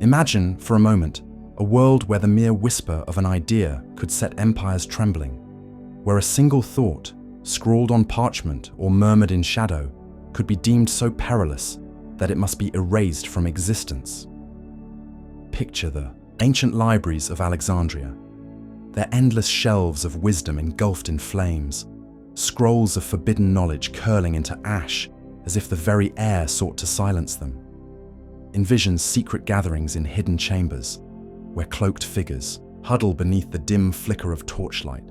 Imagine, for a moment, a world where the mere whisper of an idea could set empires trembling, where a single thought, scrawled on parchment or murmured in shadow, could be deemed so perilous that it must be erased from existence. Picture the ancient libraries of Alexandria, their endless shelves of wisdom engulfed in flames, scrolls of forbidden knowledge curling into ash as if the very air sought to silence them. Envision secret gatherings in hidden chambers, where cloaked figures huddle beneath the dim flicker of torchlight,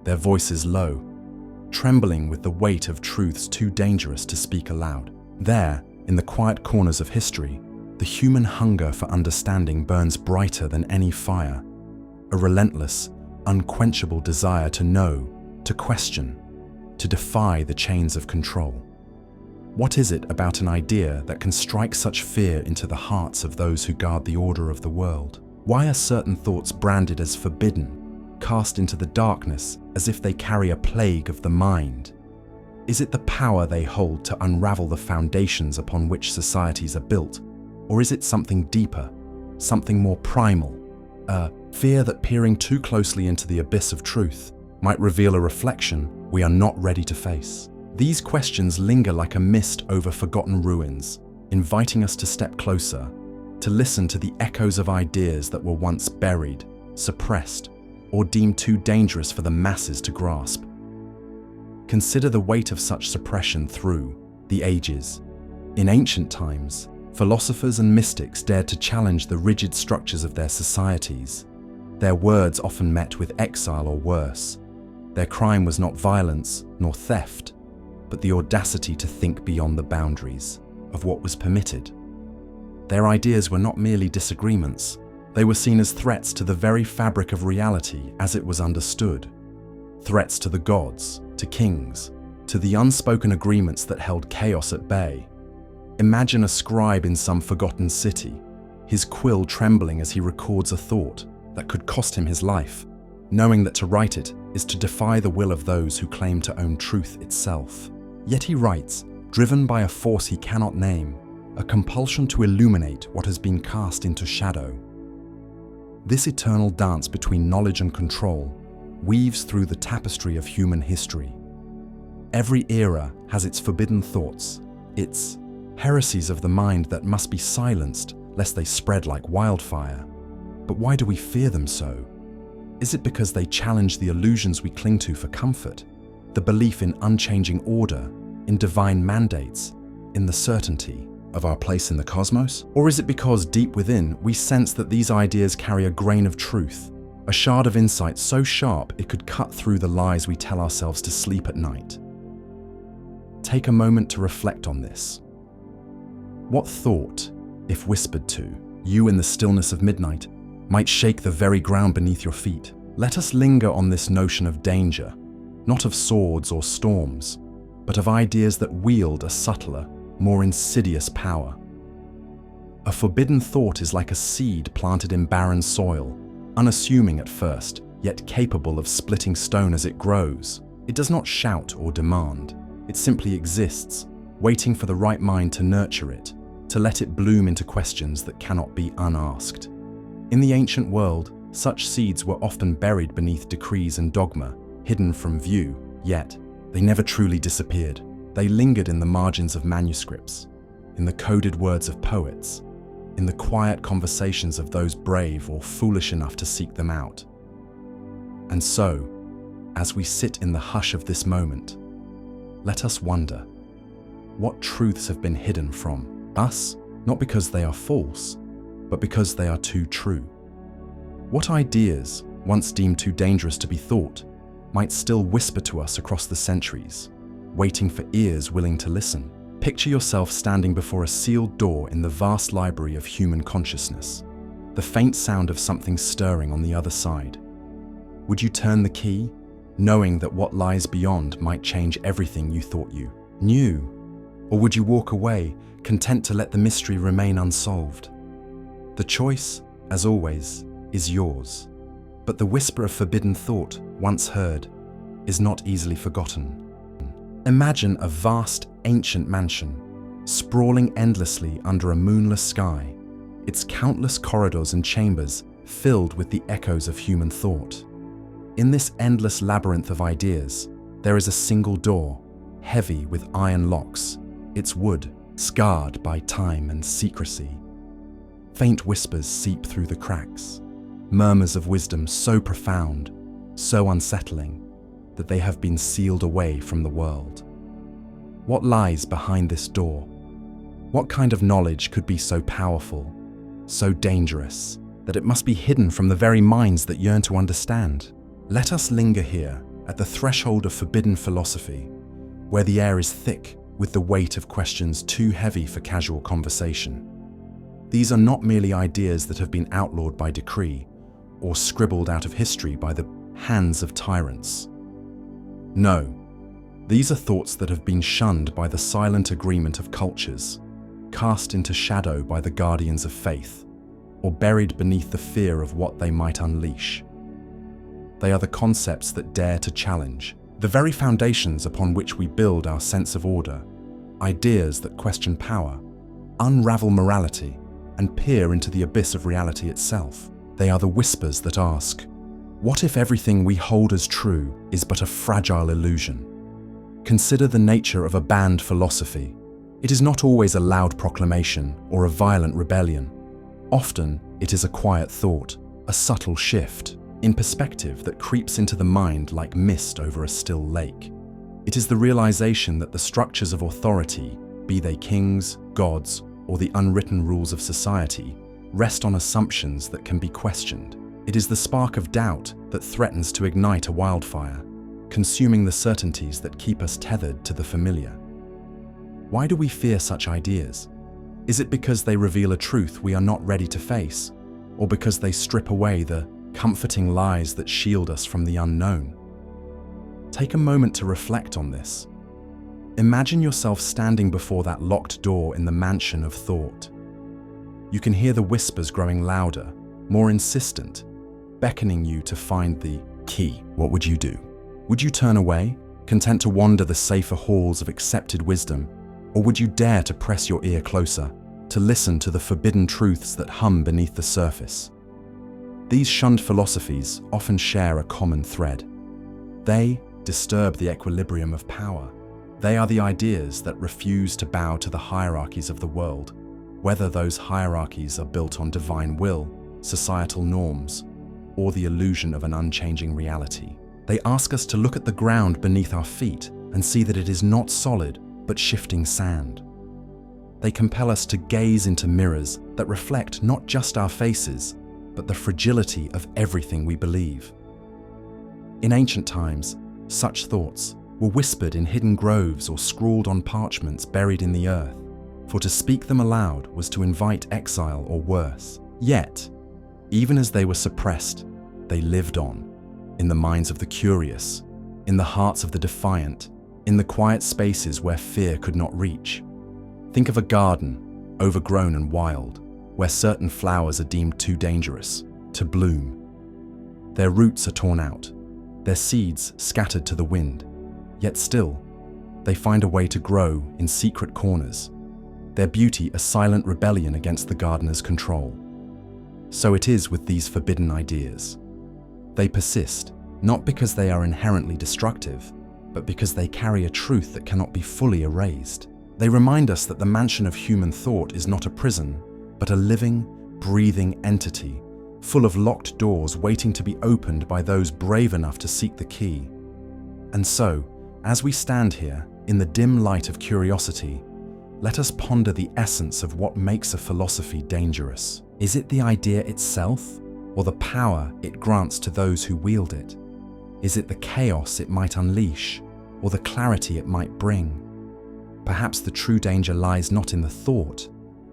their voices low, trembling with the weight of truths too dangerous to speak aloud. There, in the quiet corners of history, the human hunger for understanding burns brighter than any fire, a relentless, unquenchable desire to know, to question, to defy the chains of control. What is it about an idea that can strike such fear into the hearts of those who guard the order of the world? Why are certain thoughts branded as forbidden, cast into the darkness as if they carry a plague of the mind? Is it the power they hold to unravel the foundations upon which societies are built? Or is it something deeper, something more primal, a fear that peering too closely into the abyss of truth might reveal a reflection we are not ready to face? These questions linger like a mist over forgotten ruins, inviting us to step closer, to listen to the echoes of ideas that were once buried, suppressed, or deemed too dangerous for the masses to grasp. Consider the weight of such suppression through the ages. In ancient times, philosophers and mystics dared to challenge the rigid structures of their societies. Their words often met with exile or worse. Their crime was not violence nor theft, but the audacity to think beyond the boundaries of what was permitted. Their ideas were not merely disagreements, they were seen as threats to the very fabric of reality as it was understood. Threats to the gods, to kings, to the unspoken agreements that held chaos at bay. Imagine a scribe in some forgotten city, his quill trembling as he records a thought that could cost him his life, knowing that to write it is to defy the will of those who claim to own truth itself. Yet he writes, driven by a force he cannot name, a compulsion to illuminate what has been cast into shadow. This eternal dance between knowledge and control weaves through the tapestry of human history. Every era has its forbidden thoughts, its heresies of the mind that must be silenced lest they spread like wildfire. But why do we fear them so? Is it because they challenge the illusions we cling to for comfort, the belief in unchanging order, in divine mandates, in the certainty of our place in the cosmos? Or is it because deep within we sense that these ideas carry a grain of truth, a shard of insight so sharp it could cut through the lies we tell ourselves to sleep at night? Take a moment to reflect on this. What thought, if whispered to you in the stillness of midnight, might shake the very ground beneath your feet? Let us linger on this notion of danger, not of swords or storms, but of ideas that wield a subtler, more insidious power. A forbidden thought is like a seed planted in barren soil, unassuming at first, yet capable of splitting stone as it grows. It does not shout or demand. It simply exists, waiting for the right mind to nurture it, to let it bloom into questions that cannot be unasked. In the ancient world, such seeds were often buried beneath decrees and dogma, hidden from view, yet they never truly disappeared. They lingered in the margins of manuscripts, in the coded words of poets, in the quiet conversations of those brave or foolish enough to seek them out. And so, as we sit in the hush of this moment, let us wonder, what truths have been hidden from us, not because they are false, but because they are too true? What ideas, once deemed too dangerous to be thought, might still whisper to us across the centuries, waiting for ears willing to listen? Picture yourself standing before a sealed door in the vast library of human consciousness, the faint sound of something stirring on the other side. Would you turn the key, knowing that what lies beyond might change everything you thought you knew? Or would you walk away, content to let the mystery remain unsolved? The choice, as always, is yours. But the whisper of forbidden thought, once heard, is not easily forgotten. Imagine a vast, ancient mansion, sprawling endlessly under a moonless sky, its countless corridors and chambers filled with the echoes of human thought. In this endless labyrinth of ideas, there is a single door, heavy with iron locks, its wood scarred by time and secrecy. Faint whispers seep through the cracks, murmurs of wisdom so profound, so unsettling, that they have been sealed away from the world. What lies behind this door? What kind of knowledge could be so powerful, so dangerous, that it must be hidden from the very minds that yearn to understand? Let us linger here at the threshold of forbidden philosophy, where the air is thick with the weight of questions too heavy for casual conversation. These are not merely ideas that have been outlawed by decree or scribbled out of history by the hands of tyrants. No, these are thoughts that have been shunned by the silent agreement of cultures, cast into shadow by the guardians of faith, or buried beneath the fear of what they might unleash. They are the concepts that dare to challenge the very foundations upon which we build our sense of order, ideas that question power, unravel morality, and peer into the abyss of reality itself. They are the whispers that ask, what if everything we hold as true is but a fragile illusion? Consider the nature of a banned philosophy. It is not always a loud proclamation or a violent rebellion. Often, it is a quiet thought, a subtle shift in perspective that creeps into the mind like mist over a still lake. It is the realization that the structures of authority, be they kings, gods, or the unwritten rules of society, rest on assumptions that can be questioned. It is the spark of doubt that threatens to ignite a wildfire, consuming the certainties that keep us tethered to the familiar. Why do we fear such ideas? Is it because they reveal a truth we are not ready to face, or because they strip away the comforting lies that shield us from the unknown? Take a moment to reflect on this. Imagine yourself standing before that locked door in the mansion of thought. You can hear the whispers growing louder, more insistent, beckoning you to find the key. What would you do? Would you turn away, content to wander the safer halls of accepted wisdom, or would you dare to press your ear closer, to listen to the forbidden truths that hum beneath the surface? These shunned philosophies often share a common thread. They disturb the equilibrium of power. They are the ideas that refuse to bow to the hierarchies of the world, whether those hierarchies are built on divine will, societal norms, or the illusion of an unchanging reality. They ask us to look at the ground beneath our feet and see that it is not solid, but shifting sand. They compel us to gaze into mirrors that reflect not just our faces, but the fragility of everything we believe. In ancient times, such thoughts were whispered in hidden groves or scrawled on parchments buried in the earth, for to speak them aloud was to invite exile or worse. Yet, even as they were suppressed, they lived on, in the minds of the curious, in the hearts of the defiant, in the quiet spaces where fear could not reach. Think of a garden, overgrown and wild, where certain flowers are deemed too dangerous to bloom. Their roots are torn out, their seeds scattered to the wind, yet still, they find a way to grow in secret corners, their beauty a silent rebellion against the gardener's control. So it is with these forbidden ideas. They persist, not because they are inherently destructive, but because they carry a truth that cannot be fully erased. They remind us that the mansion of human thought is not a prison, but a living, breathing entity, full of locked doors waiting to be opened by those brave enough to seek the key. And so, as we stand here, in the dim light of curiosity, let us ponder the essence of what makes a philosophy dangerous. Is it the idea itself, or the power it grants to those who wield it? Is it the chaos it might unleash, or the clarity it might bring? Perhaps the true danger lies not in the thought,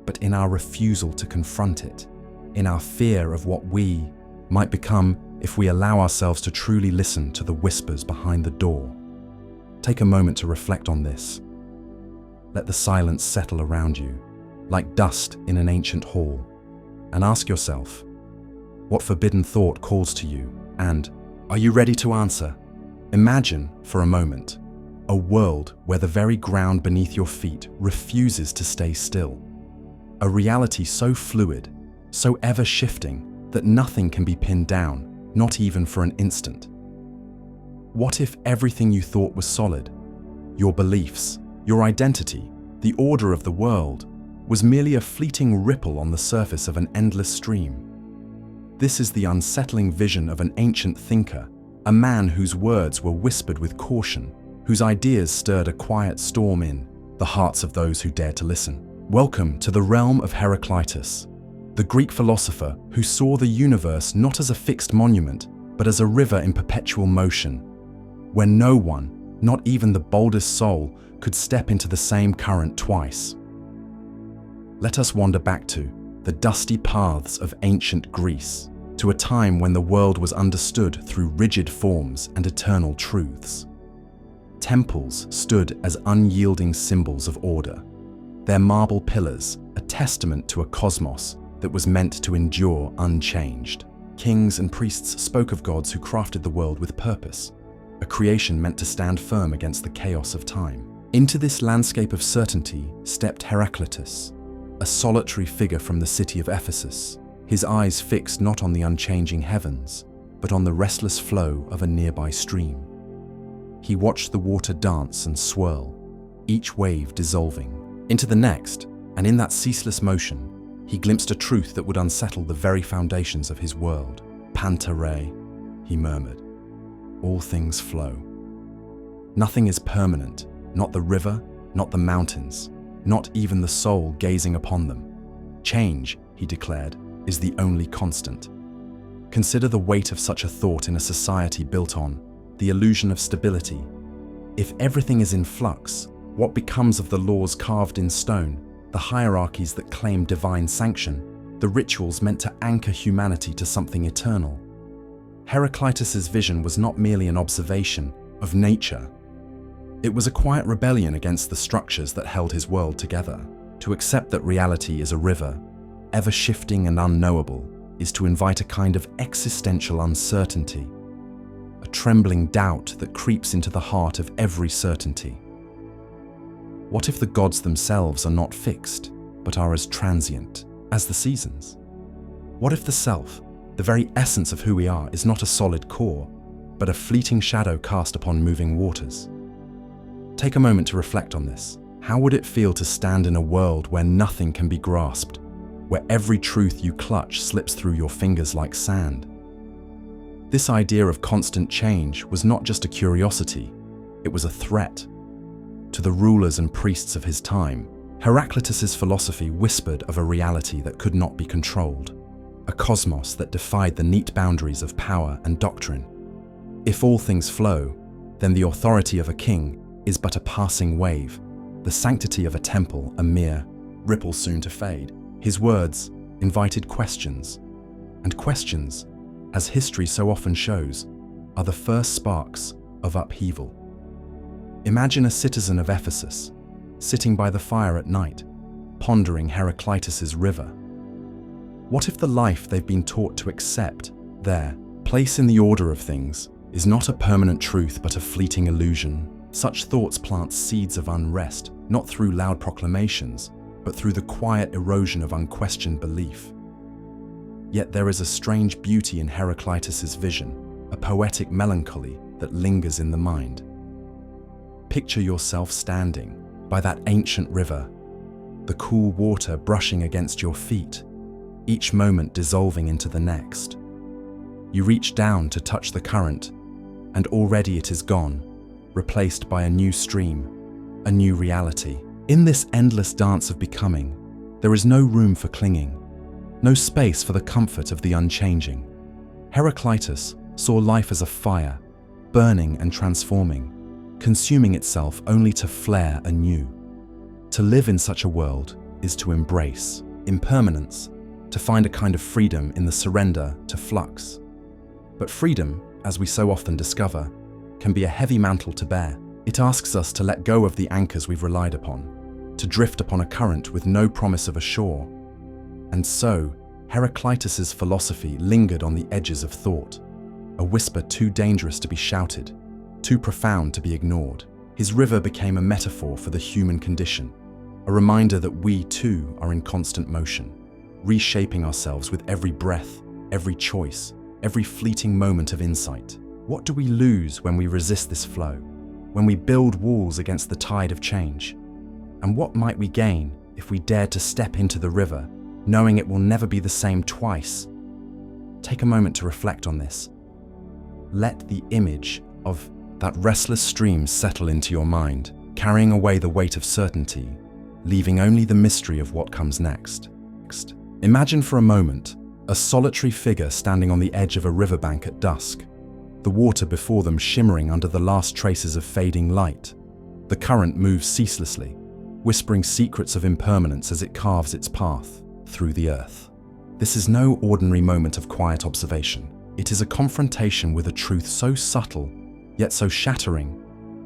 but in our refusal to confront it, in our fear of what we might become if we allow ourselves to truly listen to the whispers behind the door. Take a moment to reflect on this. Let the silence settle around you, like dust in an ancient hall, and ask yourself, what forbidden thought calls to you, and are you ready to answer? Imagine, for a moment, a world where the very ground beneath your feet refuses to stay still. A reality so fluid so ever-shifting that nothing can be pinned down, not even for an instant. What if everything you thought was solid, your beliefs, your identity, the order of the world, was merely a fleeting ripple on the surface of an endless stream? This is the unsettling vision of an ancient thinker, a man whose words were whispered with caution, whose ideas stirred a quiet storm in the hearts of those who dared to listen. Welcome to the realm of Heraclitus, the Greek philosopher who saw the universe not as a fixed monument, but as a river in perpetual motion, where no one, not even the boldest soul, could step into the same current twice. Let us wander back to the dusty paths of ancient Greece, to a time when the world was understood through rigid forms and eternal truths. Temples stood as unyielding symbols of order, their marble pillars a testament to a cosmos that was meant to endure unchanged. Kings and priests spoke of gods who crafted the world with purpose, a creation meant to stand firm against the chaos of time. Into this landscape of certainty stepped Heraclitus, a solitary figure from the city of Ephesus, his eyes fixed not on the unchanging heavens, but on the restless flow of a nearby stream. He watched the water dance and swirl, each wave dissolving into the next, and in that ceaseless motion, he glimpsed a truth that would unsettle the very foundations of his world. "Panta re," he murmured. "All things flow. Nothing is permanent, not the river, not the mountains, not even the soul gazing upon them. Change," he declared, "is the only constant." Consider the weight of such a thought in a society built on the illusion of stability. If everything is in flux, what becomes of the laws carved in stone, the hierarchies that claim divine sanction, the rituals meant to anchor humanity to something eternal? Heraclitus's vision was not merely an observation of nature. It was a quiet rebellion against the structures that held his world together. To accept that reality is a river, ever shifting and unknowable, is to invite a kind of existential uncertainty, a trembling doubt that creeps into the heart of every certainty. What if the gods themselves are not fixed, but are as transient as the seasons? What if the self, the very essence of who we are, is not a solid core, but a fleeting shadow cast upon moving waters? Take a moment to reflect on this. How would it feel to stand in a world where nothing can be grasped, where every truth you clutch slips through your fingers like sand? This idea of constant change was not just a curiosity, it was a threat. To the rulers and priests of his time, Heraclitus's philosophy whispered of a reality that could not be controlled, a cosmos that defied the neat boundaries of power and doctrine. If all things flow, then the authority of a king is but a passing wave, the sanctity of a temple a mere ripple soon to fade. His words invited questions, and questions, as history so often shows, are the first sparks of upheaval. Imagine a citizen of Ephesus, sitting by the fire at night, pondering Heraclitus's river. What if the life they've been taught to accept, their place in the order of things, is not a permanent truth but a fleeting illusion? Such thoughts plant seeds of unrest, not through loud proclamations, but through the quiet erosion of unquestioned belief. Yet there is a strange beauty in Heraclitus's vision, a poetic melancholy that lingers in the mind. Picture yourself standing by that ancient river, the cool water brushing against your feet, each moment dissolving into the next. You reach down to touch the current, and already it is gone, replaced by a new stream, a new reality. In this endless dance of becoming, there is no room for clinging, no space for the comfort of the unchanging. Heraclitus saw life as a fire, burning and transforming, consuming itself only to flare anew. To live in such a world is to embrace impermanence, to find a kind of freedom in the surrender to flux. But freedom, as we so often discover, can be a heavy mantle to bear. It asks us to let go of the anchors we've relied upon, to drift upon a current with no promise of a shore. And so, Heraclitus's philosophy lingered on the edges of thought, a whisper too dangerous to be shouted, too profound to be ignored. His river became a metaphor for the human condition, a reminder that we too are in constant motion. reshaping ourselves with every breath, every choice, every fleeting moment of insight. What do we lose when we resist this flow, when we build walls against the tide of change? And what might we gain if we dare to step into the river, knowing it will never be the same twice? Take a moment to reflect on this. Let the image of that restless stream settle into your mind, carrying away the weight of certainty, leaving only the mystery of what comes next. Imagine for a moment a solitary figure standing on the edge of a riverbank at dusk, the water before them shimmering under the last traces of fading light. The current moves ceaselessly, whispering secrets of impermanence as it carves its path through the earth. This is no ordinary moment of quiet observation. It is a confrontation with a truth so subtle, yet so shattering,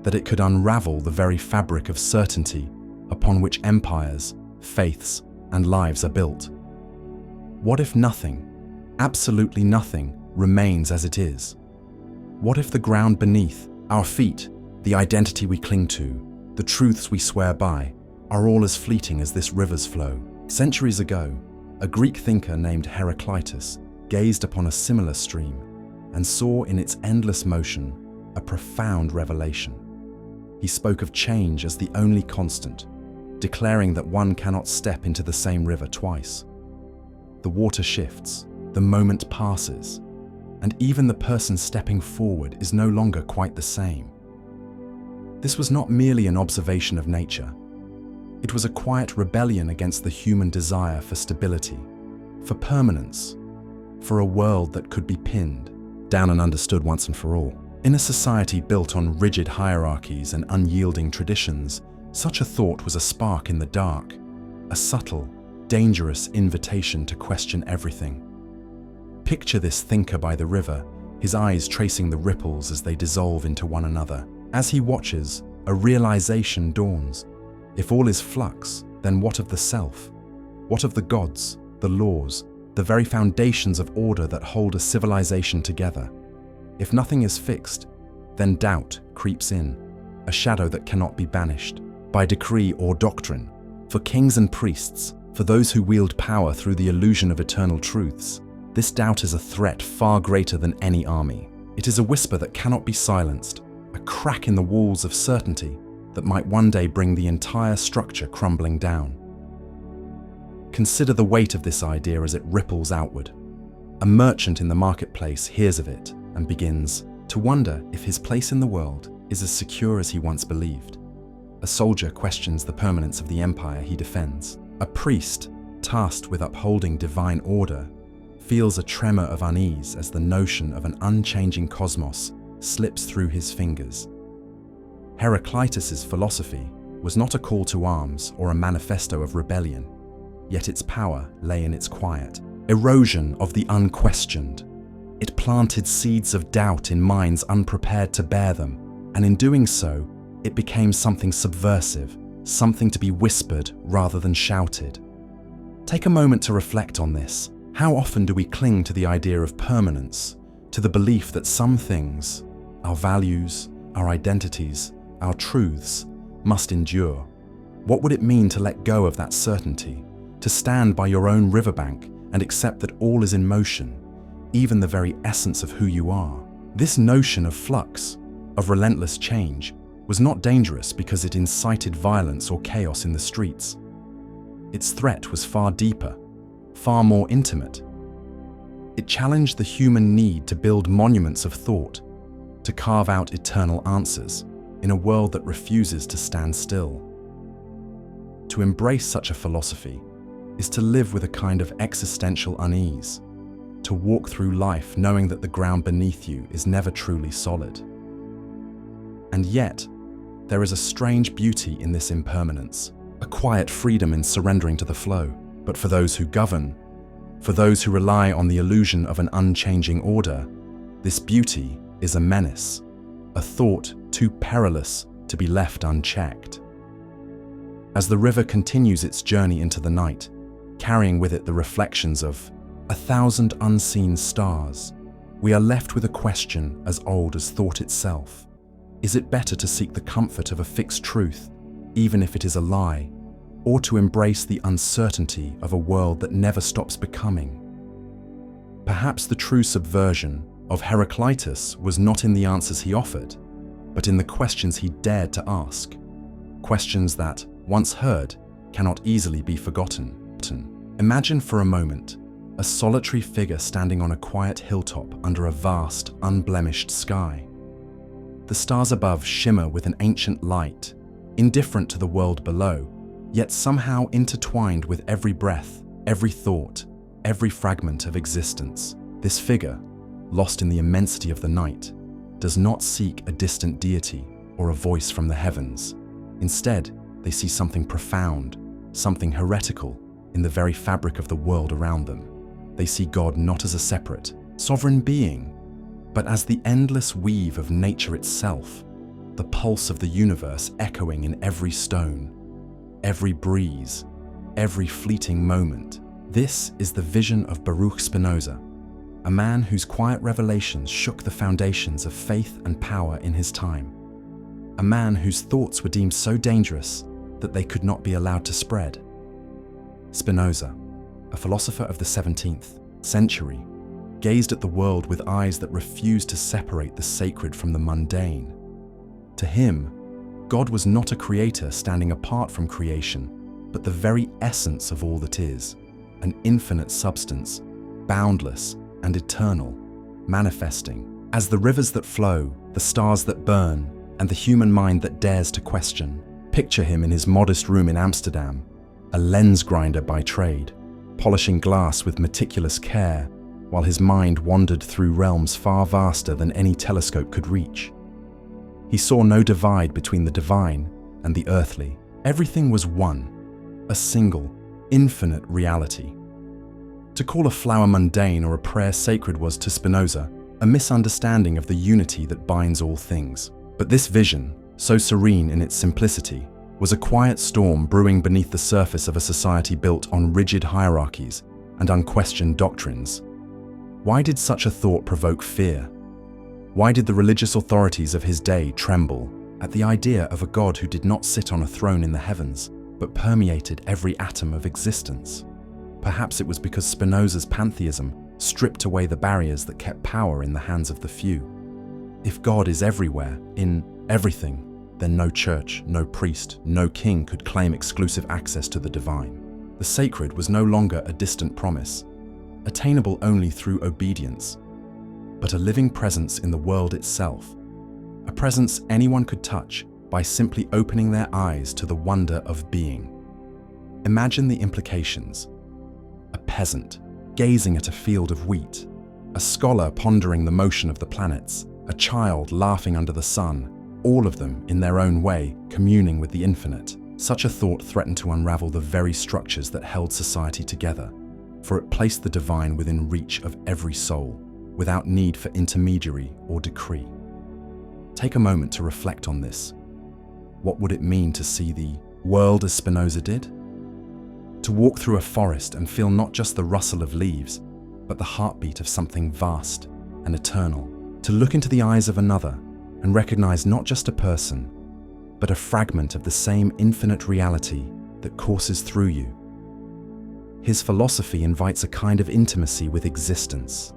that it could unravel the very fabric of certainty upon which empires, faiths, and lives are built. What if nothing, absolutely nothing, remains as it is? What if the ground beneath our feet, the identity we cling to, the truths we swear by, are all as fleeting as this river's flow? Centuries ago, a Greek thinker named Heraclitus gazed upon a similar stream and saw in its endless motion a profound revelation. He spoke of change as the only constant, declaring that one cannot step into the same river twice. The water shifts, the moment passes, and even the person stepping forward is no longer quite the same. This was not merely an observation of nature. It was a quiet rebellion against the human desire for stability, for permanence, for a world that could be pinned down and understood once and for all. In a society built on rigid hierarchies and unyielding traditions, such a thought was a spark in the dark, a subtle, dangerous invitation to question everything. Picture this thinker by the river, his eyes tracing the ripples as they dissolve into one another. As he watches, a realization dawns. If all is flux, then what of the self? What of the gods, the laws, the very foundations of order that hold a civilization together? If nothing is fixed, then doubt creeps in, a shadow that cannot be banished by decree or doctrine. For kings and priests, for those who wield power through the illusion of eternal truths, this doubt is a threat far greater than any army. It is a whisper that cannot be silenced, a crack in the walls of certainty that might one day bring the entire structure crumbling down. Consider the weight of this idea as it ripples outward. A merchant in the marketplace hears of it and begins to wonder if his place in the world is as secure as he once believed. A soldier questions the permanence of the empire he defends. A priest, tasked with upholding divine order, feels a tremor of unease as the notion of an unchanging cosmos slips through his fingers. Heraclitus's philosophy was not a call to arms or a manifesto of rebellion, yet its power lay in its quiet erosion of the unquestioned. It planted seeds of doubt in minds unprepared to bear them, and in doing so, it became something subversive, something to be whispered rather than shouted. Take a moment to reflect on this. How often do we cling to the idea of permanence, to the belief that some things, our values, our identities, our truths, must endure? What would it mean to let go of that certainty, to stand by your own riverbank and accept that all is in motion, even the very essence of who you are? This notion of flux, of relentless change, was not dangerous because it incited violence or chaos in the streets. Its threat was far deeper, far more intimate. It challenged the human need to build monuments of thought, to carve out eternal answers in a world that refuses to stand still. To embrace such a philosophy is to live with a kind of existential unease, to walk through life knowing that the ground beneath you is never truly solid. And yet, there is a strange beauty in this impermanence, a quiet freedom in surrendering to the flow. But for those who govern, for those who rely on the illusion of an unchanging order, this beauty is a menace, a thought too perilous to be left unchecked. As the river continues its journey into the night, carrying with it the reflections of 1,000 unseen stars, we are left with a question as old as thought itself. Is it better to seek the comfort of a fixed truth, even if it is a lie, or to embrace the uncertainty of a world that never stops becoming. Perhaps the true subversion of Heraclitus was not in the answers he offered, but in the questions he dared to ask. Questions that, once heard, cannot easily be forgotten. Imagine for a moment a solitary figure standing on a quiet hilltop under a vast, unblemished sky. The stars above shimmer with an ancient light, indifferent to the world below, yet somehow intertwined with every breath, every thought, every fragment of existence. This figure, lost in the immensity of the night, does not seek a distant deity or a voice from the heavens. Instead, they see something profound, something heretical in the very fabric of the world around them. They see God not as a separate, sovereign being, but as the endless weave of nature itself, the pulse of the universe echoing in every stone, every breeze, every fleeting moment. This is the vision of Baruch Spinoza, a man whose quiet revelations shook the foundations of faith and power in his time. A man whose thoughts were deemed so dangerous that they could not be allowed to spread. Spinoza, a philosopher of the 17th century, gazed at the world with eyes that refused to separate the sacred from the mundane. To him, God was not a creator standing apart from creation, but the very essence of all that is, an infinite substance, boundless and eternal, manifesting as the rivers that flow, the stars that burn, and the human mind that dares to question. Picture him in his modest room in Amsterdam, a lens grinder by trade, polishing glass with meticulous care, while his mind wandered through realms far vaster than any telescope could reach. He saw no divide between the divine and the earthly. Everything was one, a single, infinite reality. To call a flower mundane or a prayer sacred was, to Spinoza, a misunderstanding of the unity that binds all things. But this vision, so serene in its simplicity, was a quiet storm brewing beneath the surface of a society built on rigid hierarchies and unquestioned doctrines. Why did such a thought provoke fear? Why did the religious authorities of his day tremble at the idea of a God who did not sit on a throne in the heavens, but permeated every atom of existence? Perhaps it was because Spinoza's pantheism stripped away the barriers that kept power in the hands of the few. If God is everywhere, in everything, then no church, no priest, no king could claim exclusive access to the divine. The sacred was no longer a distant promise, attainable only through obedience, but a living presence in the world itself, a presence anyone could touch by simply opening their eyes to the wonder of being. Imagine the implications. A peasant gazing at a field of wheat, a scholar pondering the motion of the planets, a child laughing under the sun, all of them, in their own way, communing with the infinite. Such a thought threatened to unravel the very structures that held society together, for it placed the divine within reach of every soul, without need for intermediary or decree. Take a moment to reflect on this. What would it mean to see the world as Spinoza did? To walk through a forest and feel not just the rustle of leaves, but the heartbeat of something vast and eternal. To look into the eyes of another and recognize not just a person, but a fragment of the same infinite reality that courses through you. His philosophy invites a kind of intimacy with existence,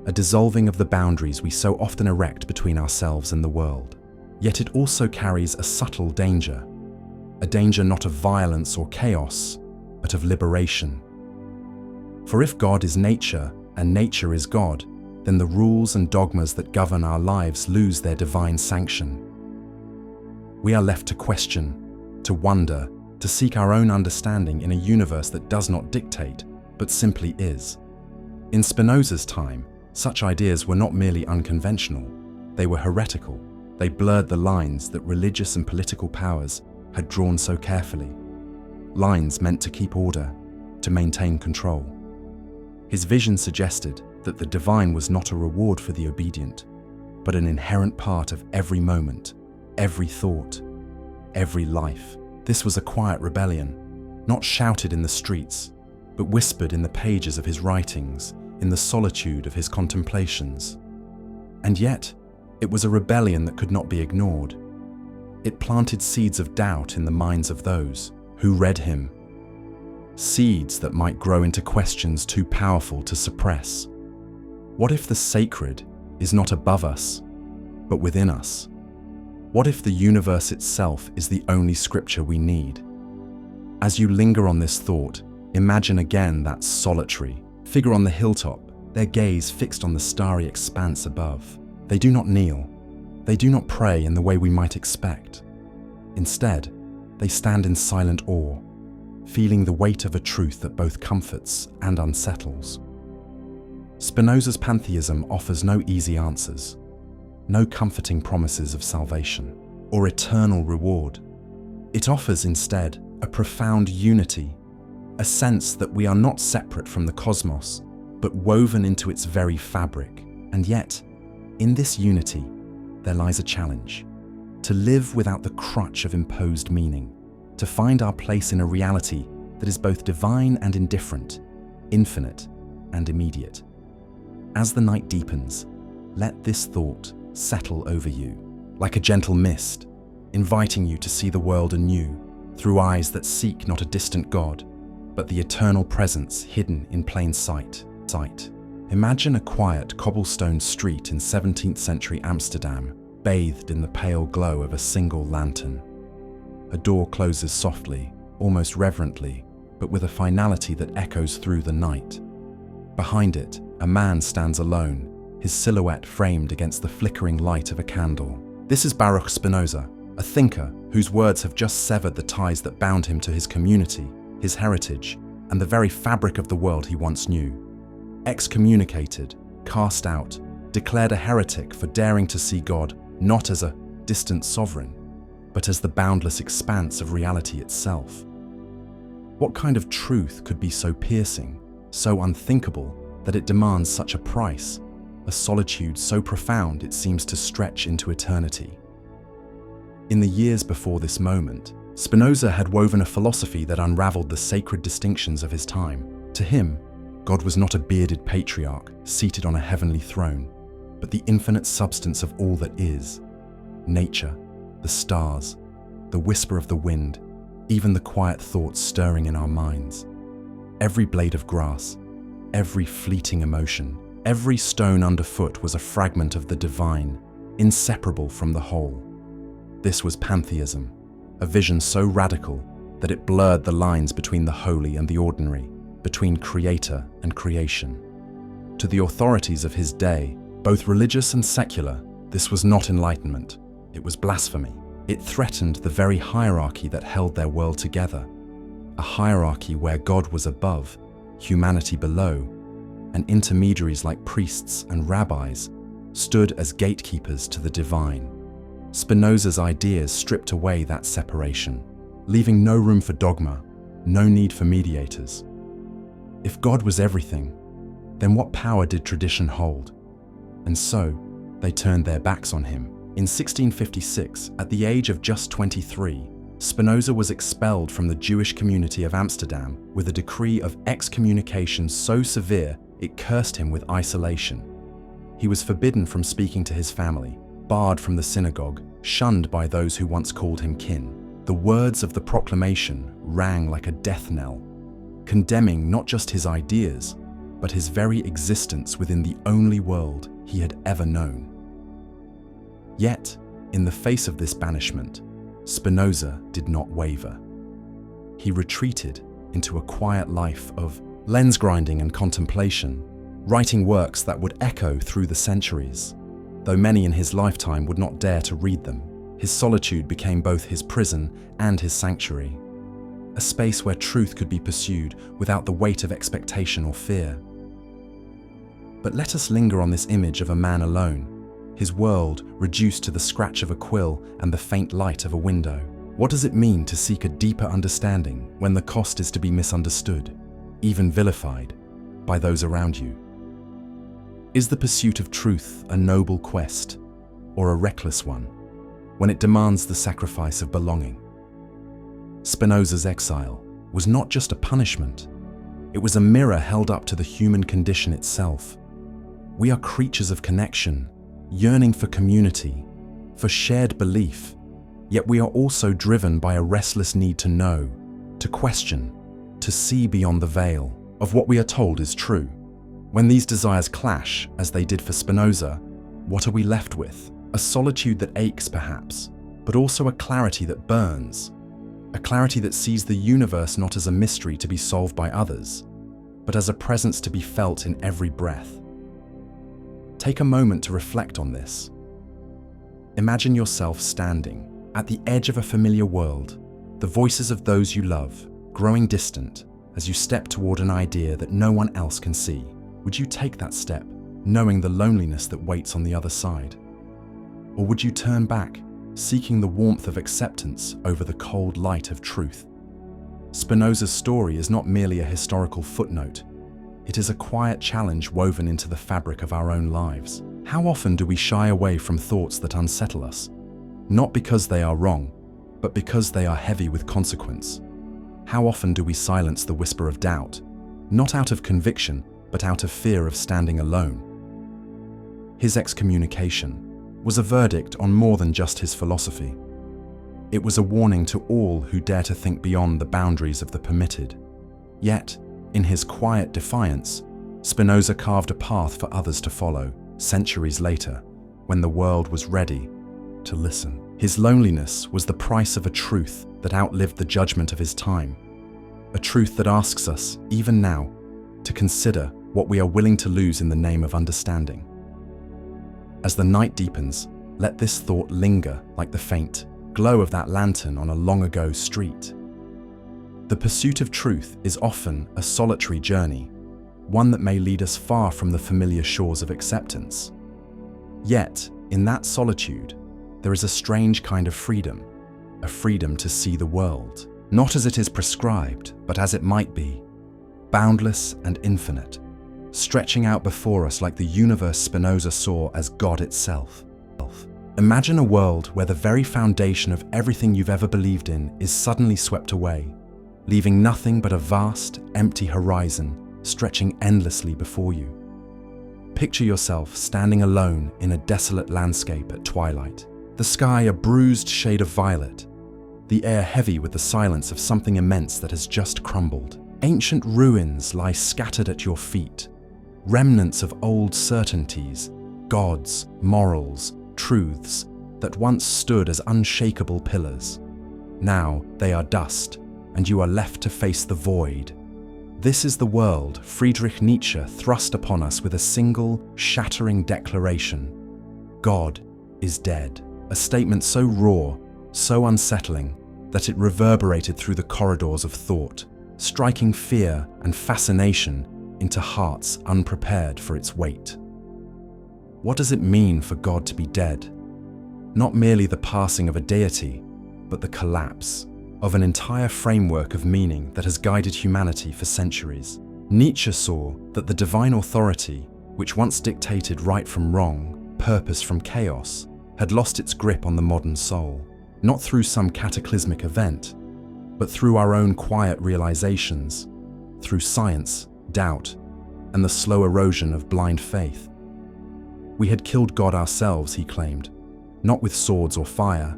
a dissolving of the boundaries we so often erect between ourselves and the world. Yet it also carries a subtle danger, a danger not of violence or chaos, but of liberation. For if God is nature and nature is God, then the rules and dogmas that govern our lives lose their divine sanction. We are left to question, to wonder, to seek our own understanding in a universe that does not dictate, but simply is. In Spinoza's time, such ideas were not merely unconventional, they were heretical. They blurred the lines that religious and political powers had drawn so carefully. Lines meant to keep order, to maintain control. His vision suggested that the divine was not a reward for the obedient, but an inherent part of every moment, every thought, every life. This was a quiet rebellion, not shouted in the streets, but whispered in the pages of his writings, in the solitude of his contemplations. And yet, it was a rebellion that could not be ignored. It planted seeds of doubt in the minds of those who read him seeds that might grow into questions too powerful to suppress. What if the sacred is not above us, but within us? What if the universe itself is the only scripture we need? As you linger on this thought, imagine again that solitary figure on the hilltop, their gaze fixed on the starry expanse above. They do not kneel. They do not pray in the way we might expect. Instead, they stand in silent awe, feeling the weight of a truth that both comforts and unsettles. Spinoza's pantheism offers no easy answers, no comforting promises of salvation or eternal reward. It offers instead a profound unity, a sense that we are not separate from the cosmos, but woven into its very fabric. And yet, in this unity, there lies a challenge: to live without the crutch of imposed meaning, to find our place in a reality that is both divine and indifferent, infinite and immediate. As the night deepens, let this thought settle over you, like a gentle mist, inviting you to see the world anew through eyes that seek not a distant God, but the eternal presence hidden in plain sight. Imagine a quiet cobblestone street in 17th century Amsterdam, bathed in the pale glow of a single lantern. A door closes softly, almost reverently, but with a finality that echoes through the night. Behind it, a man stands alone, his silhouette framed against the flickering light of a candle. This is Baruch Spinoza, a thinker whose words have just severed the ties that bound him to his community, his heritage, and the very fabric of the world he once knew. Excommunicated, cast out, declared a heretic for daring to see God not as a distant sovereign, but as the boundless expanse of reality itself. What kind of truth could be so piercing, so unthinkable, that it demands such a price, a solitude so profound it seems to stretch into eternity? In the years before this moment, Spinoza had woven a philosophy that unraveled the sacred distinctions of his time. To him, God was not a bearded patriarch seated on a heavenly throne, but the infinite substance of all that is: nature, the stars, the whisper of the wind, even the quiet thoughts stirring in our minds. Every blade of grass, every fleeting emotion, every stone underfoot was a fragment of the divine, inseparable from the whole. This was pantheism, a vision so radical that it blurred the lines between the holy and the ordinary, between creator and creation. To the authorities of his day, both religious and secular, this was not enlightenment, it was blasphemy. It threatened the very hierarchy that held their world together, a hierarchy where God was above, humanity below, and intermediaries like priests and rabbis stood as gatekeepers to the divine. Spinoza's ideas stripped away that separation, leaving no room for dogma, no need for mediators. If God was everything, then what power did tradition hold? And so, they turned their backs on him. In 1656, at the age of just 23, Spinoza was expelled from the Jewish community of Amsterdam with a decree of excommunication so severe it cursed him with isolation. He was forbidden from speaking to his family, barred from the synagogue, shunned by those who once called him kin. The words of the proclamation rang like a death knell, condemning not just his ideas, but his very existence within the only world he had ever known. Yet, in the face of this banishment, Spinoza did not waver. He retreated into a quiet life of lens grinding and contemplation, writing works that would echo through the centuries. Though many in his lifetime would not dare to read them, his solitude became both his prison and his sanctuary, a space where truth could be pursued without the weight of expectation or fear. But let us linger on this image of a man alone, his world reduced to the scratch of a quill and the faint light of a window. What does it mean to seek a deeper understanding when the cost is to be misunderstood, even vilified, by those around you? Is the pursuit of truth a noble quest, or a reckless one, when it demands the sacrifice of belonging? Spinoza's exile was not just a punishment, it was a mirror held up to the human condition itself. We are creatures of connection, yearning for community, for shared belief, yet we are also driven by a restless need to know, to question, to see beyond the veil of what we are told is true. When these desires clash, as they did for Spinoza, what are we left with? A solitude that aches, perhaps, but also a clarity that burns. A clarity that sees the universe not as a mystery to be solved by others, but as a presence to be felt in every breath. Take a moment to reflect on this. Imagine yourself standing at the edge of a familiar world, the voices of those you love growing distant as you step toward an idea that no one else can see. Would you take that step, knowing the loneliness that waits on the other side? Or would you turn back, seeking the warmth of acceptance over the cold light of truth? Spinoza's story is not merely a historical footnote. It is a quiet challenge woven into the fabric of our own lives. How often do we shy away from thoughts that unsettle us? Not because they are wrong, but because they are heavy with consequence. How often do we silence the whisper of doubt, not out of conviction, but out of fear of standing alone? His excommunication was a verdict on more than just his philosophy. It was a warning to all who dare to think beyond the boundaries of the permitted. Yet, in his quiet defiance, Spinoza carved a path for others to follow, centuries later, when the world was ready to listen. His loneliness was the price of a truth that outlived the judgment of his time, a truth that asks us, even now, to consider what we are willing to lose in the name of understanding. As the night deepens, let this thought linger like the faint glow of that lantern on a long-ago street. The pursuit of truth is often a solitary journey, one that may lead us far from the familiar shores of acceptance. Yet, in that solitude, there is a strange kind of freedom, a freedom to see the world, not as it is prescribed, but as it might be, boundless and infinite, stretching out before us like the universe Spinoza saw as God itself. Imagine a world where the very foundation of everything you've ever believed in is suddenly swept away, leaving nothing but a vast, empty horizon stretching endlessly before you. Picture yourself standing alone in a desolate landscape at twilight, the sky a bruised shade of violet, the air heavy with the silence of something immense that has just crumbled. Ancient ruins lie scattered at your feet, remnants of old certainties, gods, morals, truths that once stood as unshakable pillars. Now they are dust, and you are left to face the void. This is the world Friedrich Nietzsche thrust upon us with a single, shattering declaration. God is dead. A statement so raw, so unsettling, that it reverberated through the corridors of thought, striking fear and fascination into hearts unprepared for its weight. What does it mean for God to be dead? Not merely the passing of a deity, but the collapse of an entire framework of meaning that has guided humanity for centuries. Nietzsche saw that the divine authority, which once dictated right from wrong, purpose from chaos, had lost its grip on the modern soul, not through some cataclysmic event, but through our own quiet realizations, through science, doubt, and the slow erosion of blind faith. We had killed God ourselves, he claimed, not with swords or fire,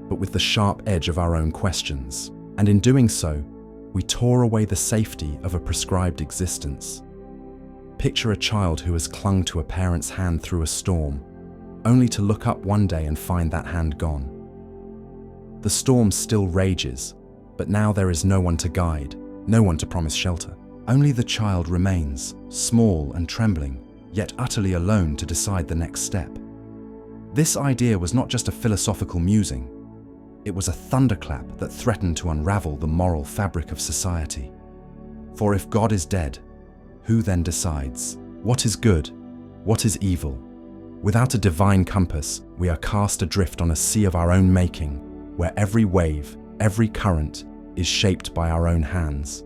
but with the sharp edge of our own questions. And in doing so, we tore away the safety of a prescribed existence. Picture a child who has clung to a parent's hand through a storm, only to look up one day and find that hand gone. The storm still rages, but now there is no one to guide, no one to promise shelter. Only the child remains, small and trembling, yet utterly alone to decide the next step. This idea was not just a philosophical musing, it was a thunderclap that threatened to unravel the moral fabric of society. For if God is dead, who then decides? What is good? What is evil? Without a divine compass, we are cast adrift on a sea of our own making, where every wave, every current, is shaped by our own hands.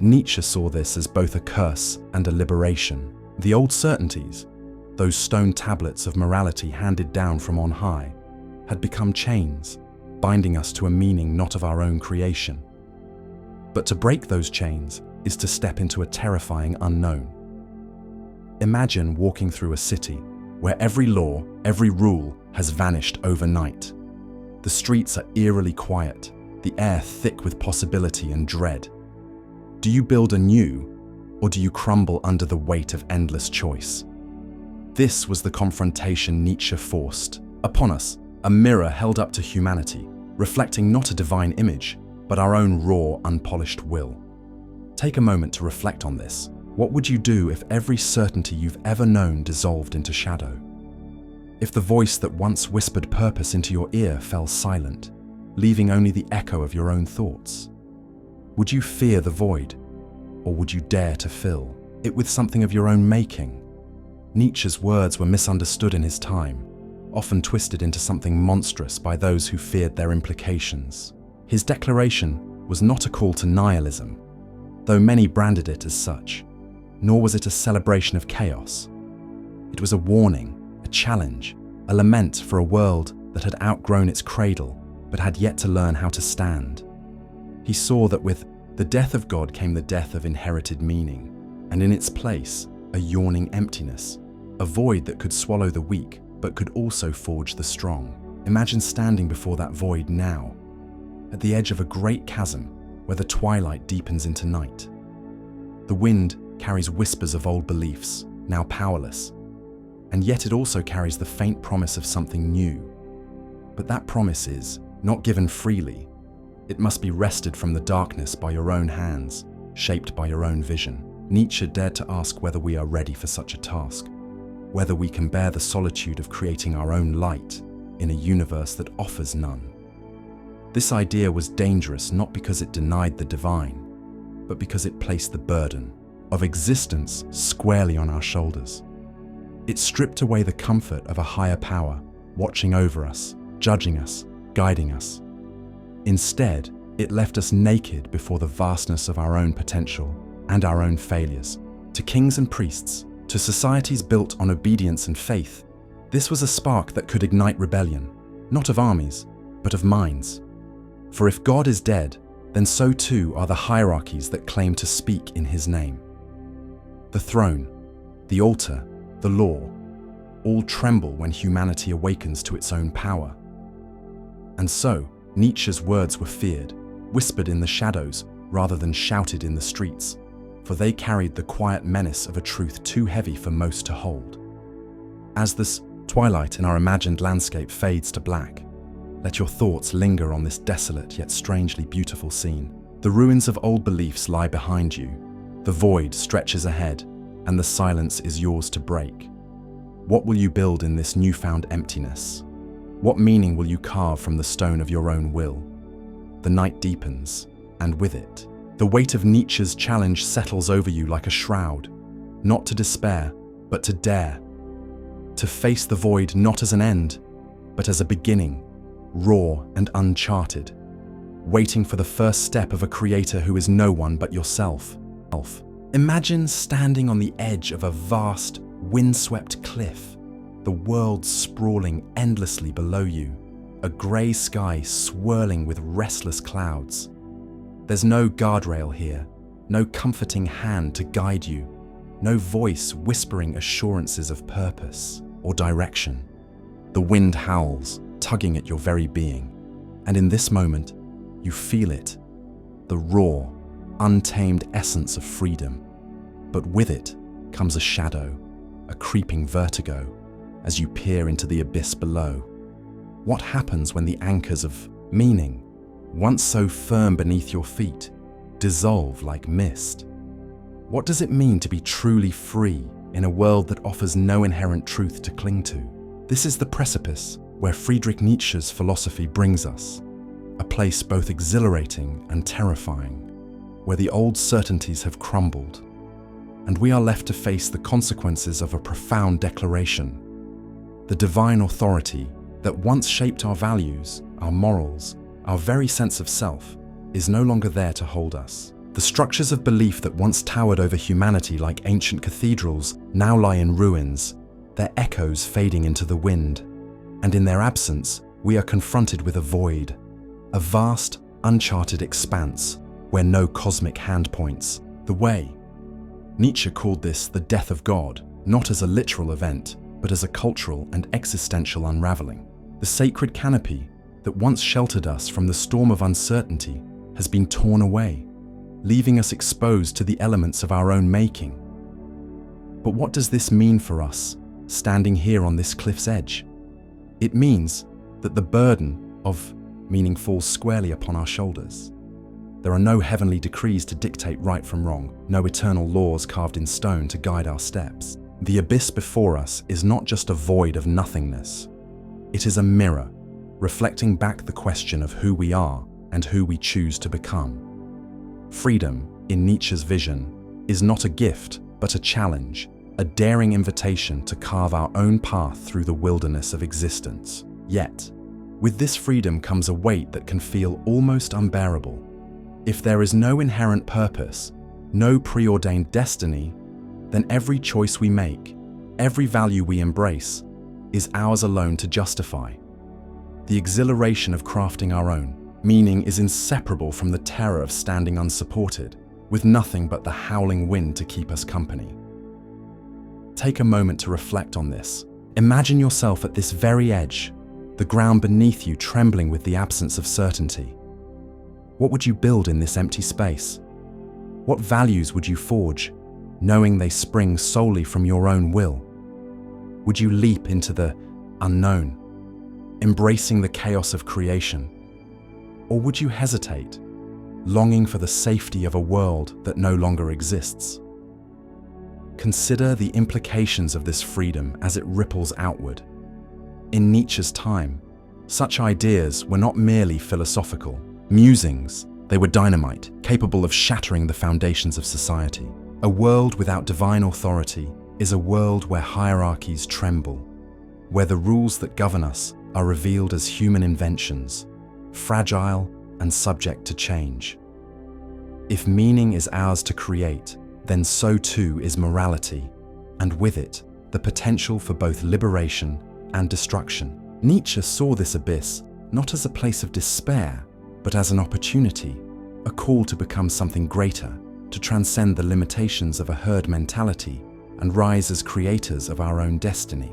Nietzsche saw this as both a curse and a liberation. The old certainties, those stone tablets of morality handed down from on high, had become chains, binding us to a meaning not of our own creation. But to break those chains is to step into a terrifying unknown. Imagine walking through a city where every law, every rule has vanished overnight. The streets are eerily quiet, the air thick with possibility and dread. Do you build anew, or do you crumble under the weight of endless choice? This was the confrontation Nietzsche forced upon us, a mirror held up to humanity, reflecting not a divine image, but our own raw, unpolished will. Take a moment to reflect on this. What would you do if every certainty you've ever known dissolved into shadow? If the voice that once whispered purpose into your ear fell silent, leaving only the echo of your own thoughts? Would you fear the void, or would you dare to fill it with something of your own making? Nietzsche's words were misunderstood in his time, often twisted into something monstrous by those who feared their implications. His declaration was not a call to nihilism, though many branded it as such, nor was it a celebration of chaos. It was a warning, a challenge, a lament for a world that had outgrown its cradle but had yet to learn how to stand. He saw that with the death of God came the death of inherited meaning, and in its place, a yawning emptiness, a void that could swallow the weak but could also forge the strong. Imagine standing before that void now, at the edge of a great chasm where the twilight deepens into night. The wind carries whispers of old beliefs, now powerless, and yet it also carries the faint promise of something new. But that promise is not given freely. It must be wrested from the darkness by your own hands, shaped by your own vision. Nietzsche dared to ask whether we are ready for such a task, whether we can bear the solitude of creating our own light in a universe that offers none. This idea was dangerous not because it denied the divine, but because it placed the burden of existence squarely on our shoulders. It stripped away the comfort of a higher power, watching over us, judging us, guiding us. Instead, it left us naked before the vastness of our own potential and our own failures. To kings and priests, to societies built on obedience and faith, this was a spark that could ignite rebellion, not of armies, but of minds. For if God is dead, then so too are the hierarchies that claim to speak in his name. The throne, the altar, the law, all tremble when humanity awakens to its own power. And so, Nietzsche's words were feared, whispered in the shadows rather than shouted in the streets, for they carried the quiet menace of a truth too heavy for most to hold. As this twilight in our imagined landscape fades to black, let your thoughts linger on this desolate yet strangely beautiful scene. The ruins of old beliefs lie behind you, the void stretches ahead, and the silence is yours to break. What will you build in this newfound emptiness? What meaning will you carve from the stone of your own will? The night deepens, and with it, the weight of Nietzsche's challenge settles over you like a shroud, not to despair, but to dare. To face the void not as an end, but as a beginning, raw and uncharted, waiting for the first step of a creator who is no one but yourself. Imagine standing on the edge of a vast, windswept cliff, the world sprawling endlessly below you, a grey sky swirling with restless clouds. There's no guardrail here, no comforting hand to guide you, no voice whispering assurances of purpose or direction. The wind howls, tugging at your very being, and in this moment, you feel it, the raw, untamed essence of freedom. But with it comes a shadow, a creeping vertigo, as you peer into the abyss below. What happens when the anchors of meaning, once so firm beneath your feet, dissolve like mist? What does it mean to be truly free in a world that offers no inherent truth to cling to? This is the precipice where Friedrich Nietzsche's philosophy brings us, a place both exhilarating and terrifying, where the old certainties have crumbled, and we are left to face the consequences of a profound declaration. The divine authority that once shaped our values, our morals, our very sense of self, is no longer there to hold us. The structures of belief that once towered over humanity like ancient cathedrals now lie in ruins, their echoes fading into the wind. And in their absence, we are confronted with a void, a vast, uncharted expanse where no cosmic hand points the way. Nietzsche called this the death of God, not as a literal event, but as a cultural and existential unraveling. The sacred canopy that once sheltered us from the storm of uncertainty has been torn away. leaving us exposed to the elements of our own making. But what does this mean for us, standing here on this cliff's edge? It means that the burden of meaning falls squarely upon our shoulders. There are no heavenly decrees to dictate right from wrong, no eternal laws carved in stone to guide our steps. The abyss before us is not just a void of nothingness. It is a mirror, reflecting back the question of who we are and who we choose to become. Freedom, in Nietzsche's vision, is not a gift, but a challenge, a daring invitation to carve our own path through the wilderness of existence. Yet, with this freedom comes a weight that can feel almost unbearable. If there is no inherent purpose, no preordained destiny, then every choice we make, every value we embrace, is ours alone to justify. The exhilaration of crafting our own meaning is inseparable from the terror of standing unsupported, with nothing but the howling wind to keep us company. Take a moment to reflect on this. Imagine yourself at this very edge, the ground beneath you trembling with the absence of certainty. What would you build in this empty space? What values would you forge, knowing they spring solely from your own will? Would you leap into the unknown, embracing the chaos of creation? Or would you hesitate, longing for the safety of a world that no longer exists? Consider the implications of this freedom as it ripples outward. In Nietzsche's time, such ideas were not merely philosophical musings, they were dynamite, capable of shattering the foundations of society. A world without divine authority is a world where hierarchies tremble, where the rules that govern us are revealed as human inventions, fragile and subject to change. If meaning is ours to create, then so too is morality, and with it, the potential for both liberation and destruction. Nietzsche saw this abyss not as a place of despair, but as an opportunity, a call to become something greater, to transcend the limitations of a herd mentality and rise as creators of our own destiny.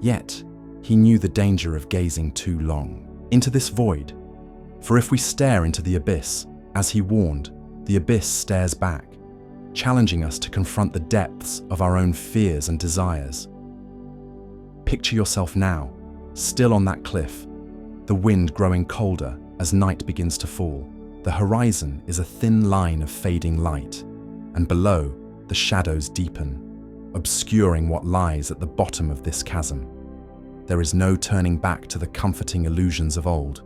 Yet, he knew the danger of gazing too long into this void. For if we stare into the abyss, as he warned, the abyss stares back, challenging us to confront the depths of our own fears and desires. Picture yourself now, still on that cliff, the wind growing colder as night begins to fall. The horizon is a thin line of fading light, and below, the shadows deepen, obscuring what lies at the bottom of this chasm. There is no turning back to the comforting illusions of old,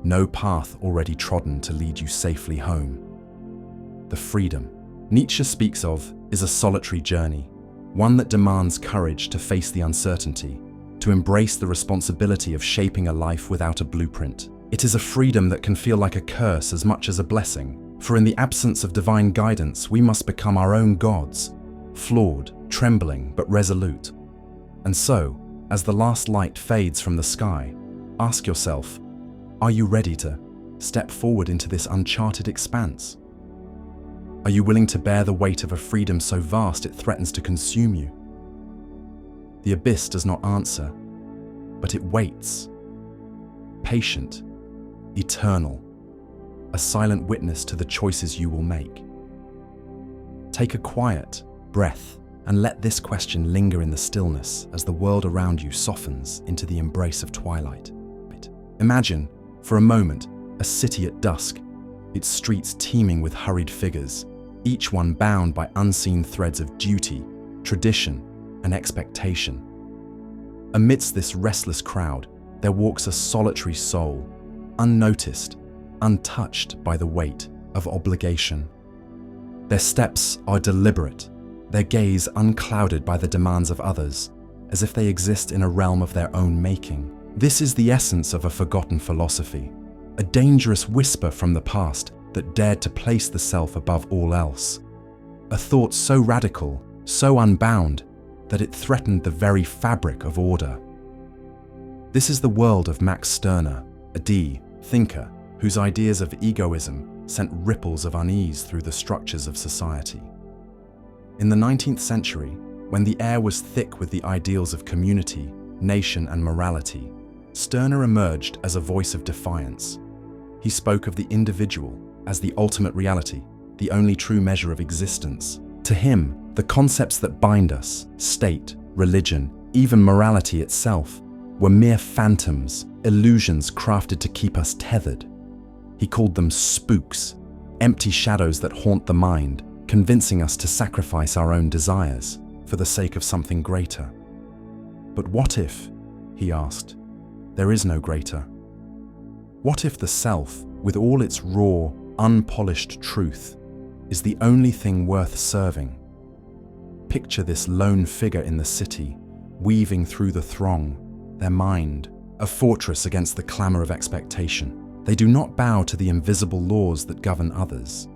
no path already trodden to lead you safely home. The freedom Nietzsche speaks of is a solitary journey, one that demands courage to face the uncertainty, to embrace the responsibility of shaping a life without a blueprint. It is a freedom that can feel like a curse as much as a blessing, for in the absence of divine guidance, we must become our own gods, flawed, trembling, but resolute. And so, as the last light fades from the sky, ask yourself, are you ready to step forward into this uncharted expanse? Are you willing to bear the weight of a freedom so vast it threatens to consume you? The abyss does not answer, but it waits, patient, eternal, a silent witness to the choices you will make. Take a quiet breath and let this question linger in the stillness as the world around you softens into the embrace of twilight. Imagine, for a moment, a city at dusk, its streets teeming with hurried figures, each one bound by unseen threads of duty, tradition, and expectation. Amidst this restless crowd, there walks a solitary soul, unnoticed, untouched by the weight of obligation. Their steps are deliberate, their gaze unclouded by the demands of others, as if they exist in a realm of their own making. This is the essence of a forgotten philosophy, a dangerous whisper from the past that dared to place the self above all else. A thought so radical, so unbound, that it threatened the very fabric of order. This is the world of Max Stirner, a thinker whose ideas of egoism sent ripples of unease through the structures of society. In the 19th century, when the air was thick with the ideals of community, nation, and morality, Stirner emerged as a voice of defiance. He spoke of the individual as the ultimate reality, the only true measure of existence. To him, the concepts that bind us, state, religion, even morality itself, were mere phantoms, illusions crafted to keep us tethered. He called them spooks, empty shadows that haunt the mind, convincing us to sacrifice our own desires for the sake of something greater. But what if, he asked, there is no greater? What if the self, with all its raw, unpolished truth, is the only thing worth serving? Picture this lone figure in the city, weaving through the throng, their mind, a fortress against the clamor of expectation. They do not bow to the invisible laws that govern others.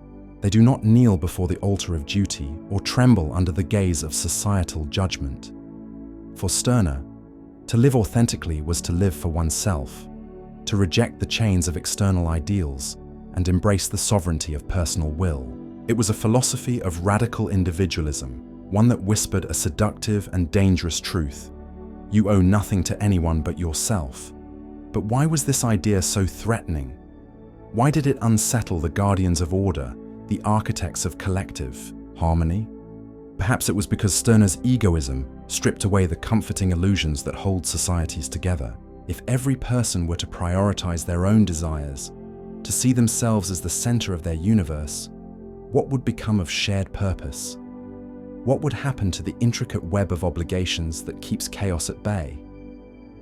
They do not kneel before the altar of duty or tremble under the gaze of societal judgment. For Stirner, to live authentically was to live for oneself, to reject the chains of external ideals and embrace the sovereignty of personal will. It was a philosophy of radical individualism, one that whispered a seductive and dangerous truth. You owe nothing to anyone but yourself. But why was this idea so threatening? Why did it unsettle the guardians of order, the architects of collective harmony? Perhaps it was because Stirner's egoism stripped away the comforting illusions that hold societies together. If every person were to prioritize their own desires, to see themselves as the center of their universe, what would become of shared purpose? What would happen to the intricate web of obligations that keeps chaos at bay?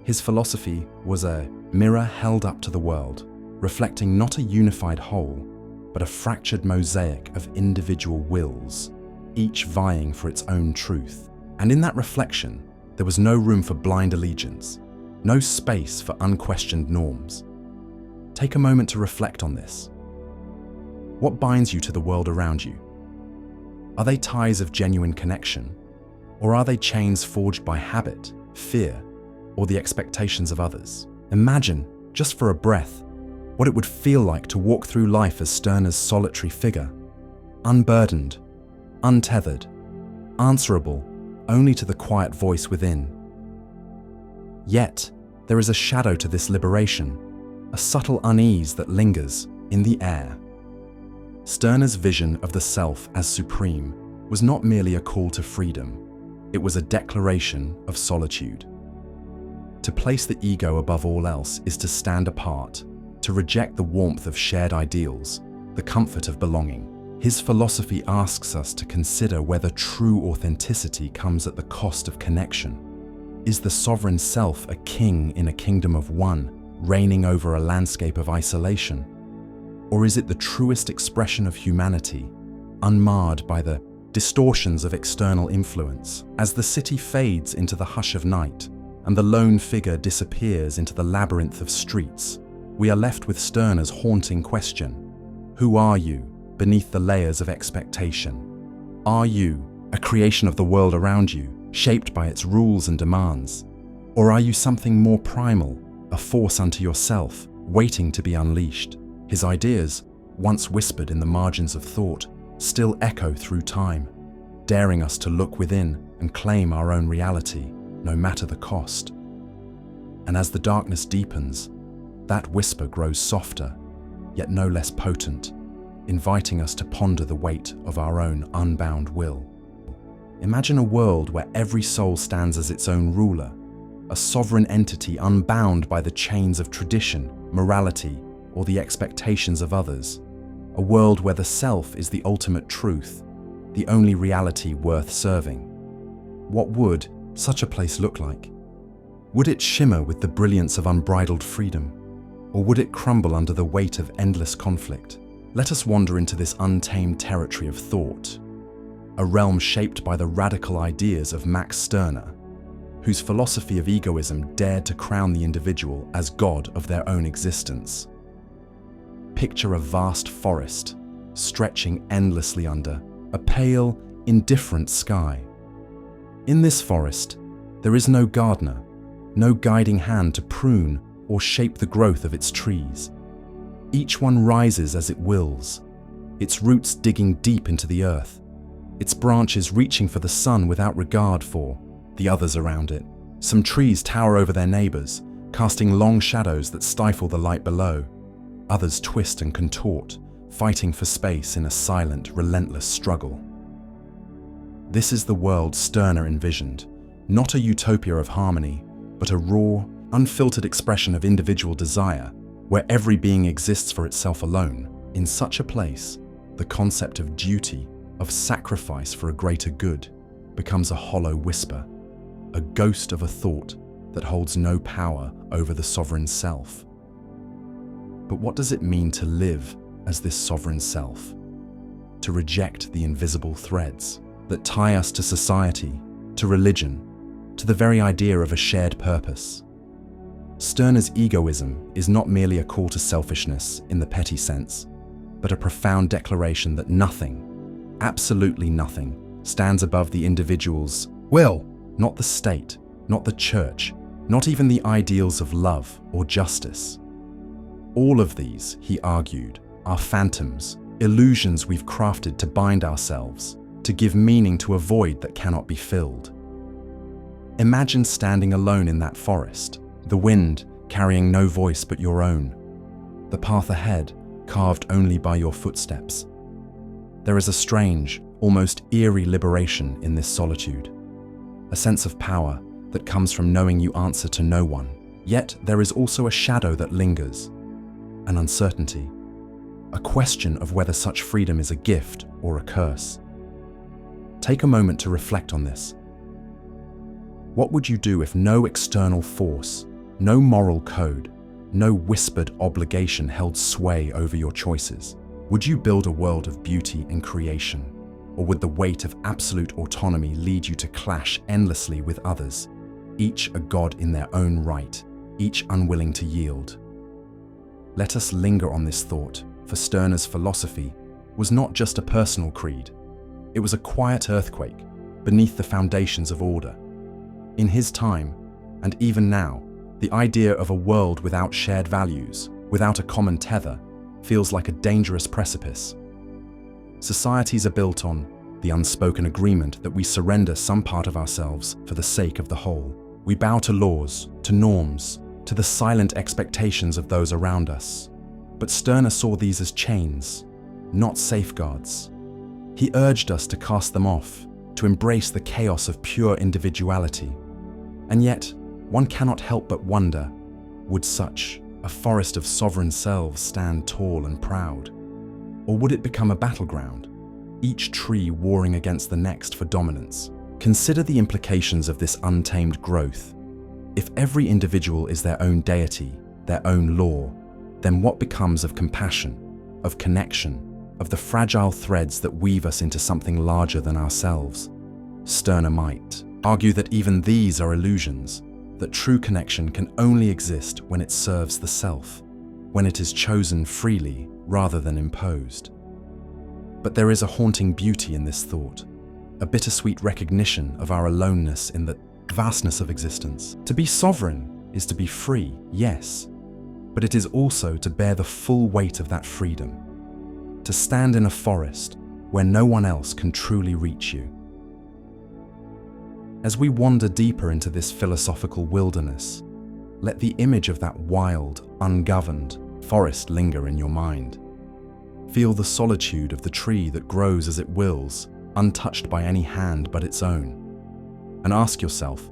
His philosophy was a mirror held up to the world, reflecting not a unified whole, but a fractured mosaic of individual wills, each vying for its own truth. And in that reflection, there was no room for blind allegiance, no space for unquestioned norms. Take a moment to reflect on this. What binds you to the world around you? Are they ties of genuine connection, or are they chains forged by habit, fear, or the expectations of others? Imagine, just for a breath, what it would feel like to walk through life as Stirner's solitary figure, unburdened, untethered, answerable only to the quiet voice within. Yet, there is a shadow to this liberation, a subtle unease that lingers in the air. Stirner's vision of the self as supreme was not merely a call to freedom, it was a declaration of solitude. To place the ego above all else is to stand apart, to reject the warmth of shared ideals, the comfort of belonging. His philosophy asks us to consider whether true authenticity comes at the cost of connection. Is the sovereign self a king in a kingdom of one, reigning over a landscape of isolation? Or is it the truest expression of humanity, unmarred by the distortions of external influence? As the city fades into the hush of night, and the lone figure disappears into the labyrinth of streets, we are left with Stirner's haunting question. Who are you beneath the layers of expectation? Are you a creation of the world around you, shaped by its rules and demands? Or are you something more primal, a force unto yourself, waiting to be unleashed? His ideas, once whispered in the margins of thought, still echo through time, daring us to look within and claim our own reality, no matter the cost. And as the darkness deepens, that whisper grows softer, yet no less potent, inviting us to ponder the weight of our own unbound will. Imagine a world where every soul stands as its own ruler, a sovereign entity unbound by the chains of tradition, morality, or the expectations of others. A world where the self is the ultimate truth, the only reality worth serving. What would such a place look like? Would it shimmer with the brilliance of unbridled freedom? Or would it crumble under the weight of endless conflict? Let us wander into this untamed territory of thought, a realm shaped by the radical ideas of Max Stirner, whose philosophy of egoism dared to crown the individual as god of their own existence. Picture a vast forest, stretching endlessly under a pale, indifferent sky. In this forest, there is no gardener, no guiding hand to prune or shape the growth of its trees. Each one rises as it wills, its roots digging deep into the earth, its branches reaching for the sun without regard for the others around it. Some trees tower over their neighbors, casting long shadows that stifle the light below. Others twist and contort, fighting for space in a silent, relentless struggle. This is the world Stirner envisioned, not a utopia of harmony, but a raw, unfiltered expression of individual desire, where every being exists for itself alone. In such a place, the concept of duty, of sacrifice for a greater good, becomes a hollow whisper, a ghost of a thought that holds no power over the sovereign self. But what does it mean to live as this sovereign self? To reject the invisible threads that tie us to society, to religion, to the very idea of a shared purpose. Stirner's egoism is not merely a call to selfishness in the petty sense, but a profound declaration that nothing, absolutely nothing, stands above the individual's will, not the state, not the church, not even the ideals of love or justice. All of these, he argued, are phantoms, illusions we've crafted to bind ourselves, to give meaning to a void that cannot be filled. Imagine standing alone in that forest, the wind carrying no voice but your own, the path ahead carved only by your footsteps. There is a strange, almost eerie liberation in this solitude, a sense of power that comes from knowing you answer to no one. Yet there is also a shadow that lingers, an uncertainty, a question of whether such freedom is a gift or a curse. Take a moment to reflect on this. What would you do if no external force, no moral code, no whispered obligation held sway over your choices? Would you build a world of beauty and creation, or would the weight of absolute autonomy lead you to clash endlessly with others, each a god in their own right, each unwilling to yield? Let us linger on this thought, for Stirner's philosophy was not just a personal creed. It was a quiet earthquake beneath the foundations of order. In his time, and even now, the idea of a world without shared values, without a common tether, feels like a dangerous precipice. Societies are built on the unspoken agreement that we surrender some part of ourselves for the sake of the whole. We bow to laws, to norms, to the silent expectations of those around us. But Stirner saw these as chains, not safeguards. He urged us to cast them off, to embrace the chaos of pure individuality. And yet, one cannot help but wonder, would such a forest of sovereign selves stand tall and proud? Or would it become a battleground, each tree warring against the next for dominance? Consider the implications of this untamed growth. If every individual is their own deity, their own law, then what becomes of compassion, of connection, of the fragile threads that weave us into something larger than ourselves? Stirner might argue that even these are illusions, that true connection can only exist when it serves the self, when it is chosen freely rather than imposed. But there is a haunting beauty in this thought, a bittersweet recognition of our aloneness in the vastness of existence. To be sovereign is to be free, yes, but it is also to bear the full weight of that freedom, to stand in a forest where no one else can truly reach you. As we wander deeper into this philosophical wilderness, let the image of that wild, ungoverned forest linger in your mind. Feel the solitude of the tree that grows as it wills, untouched by any hand but its own. And ask yourself,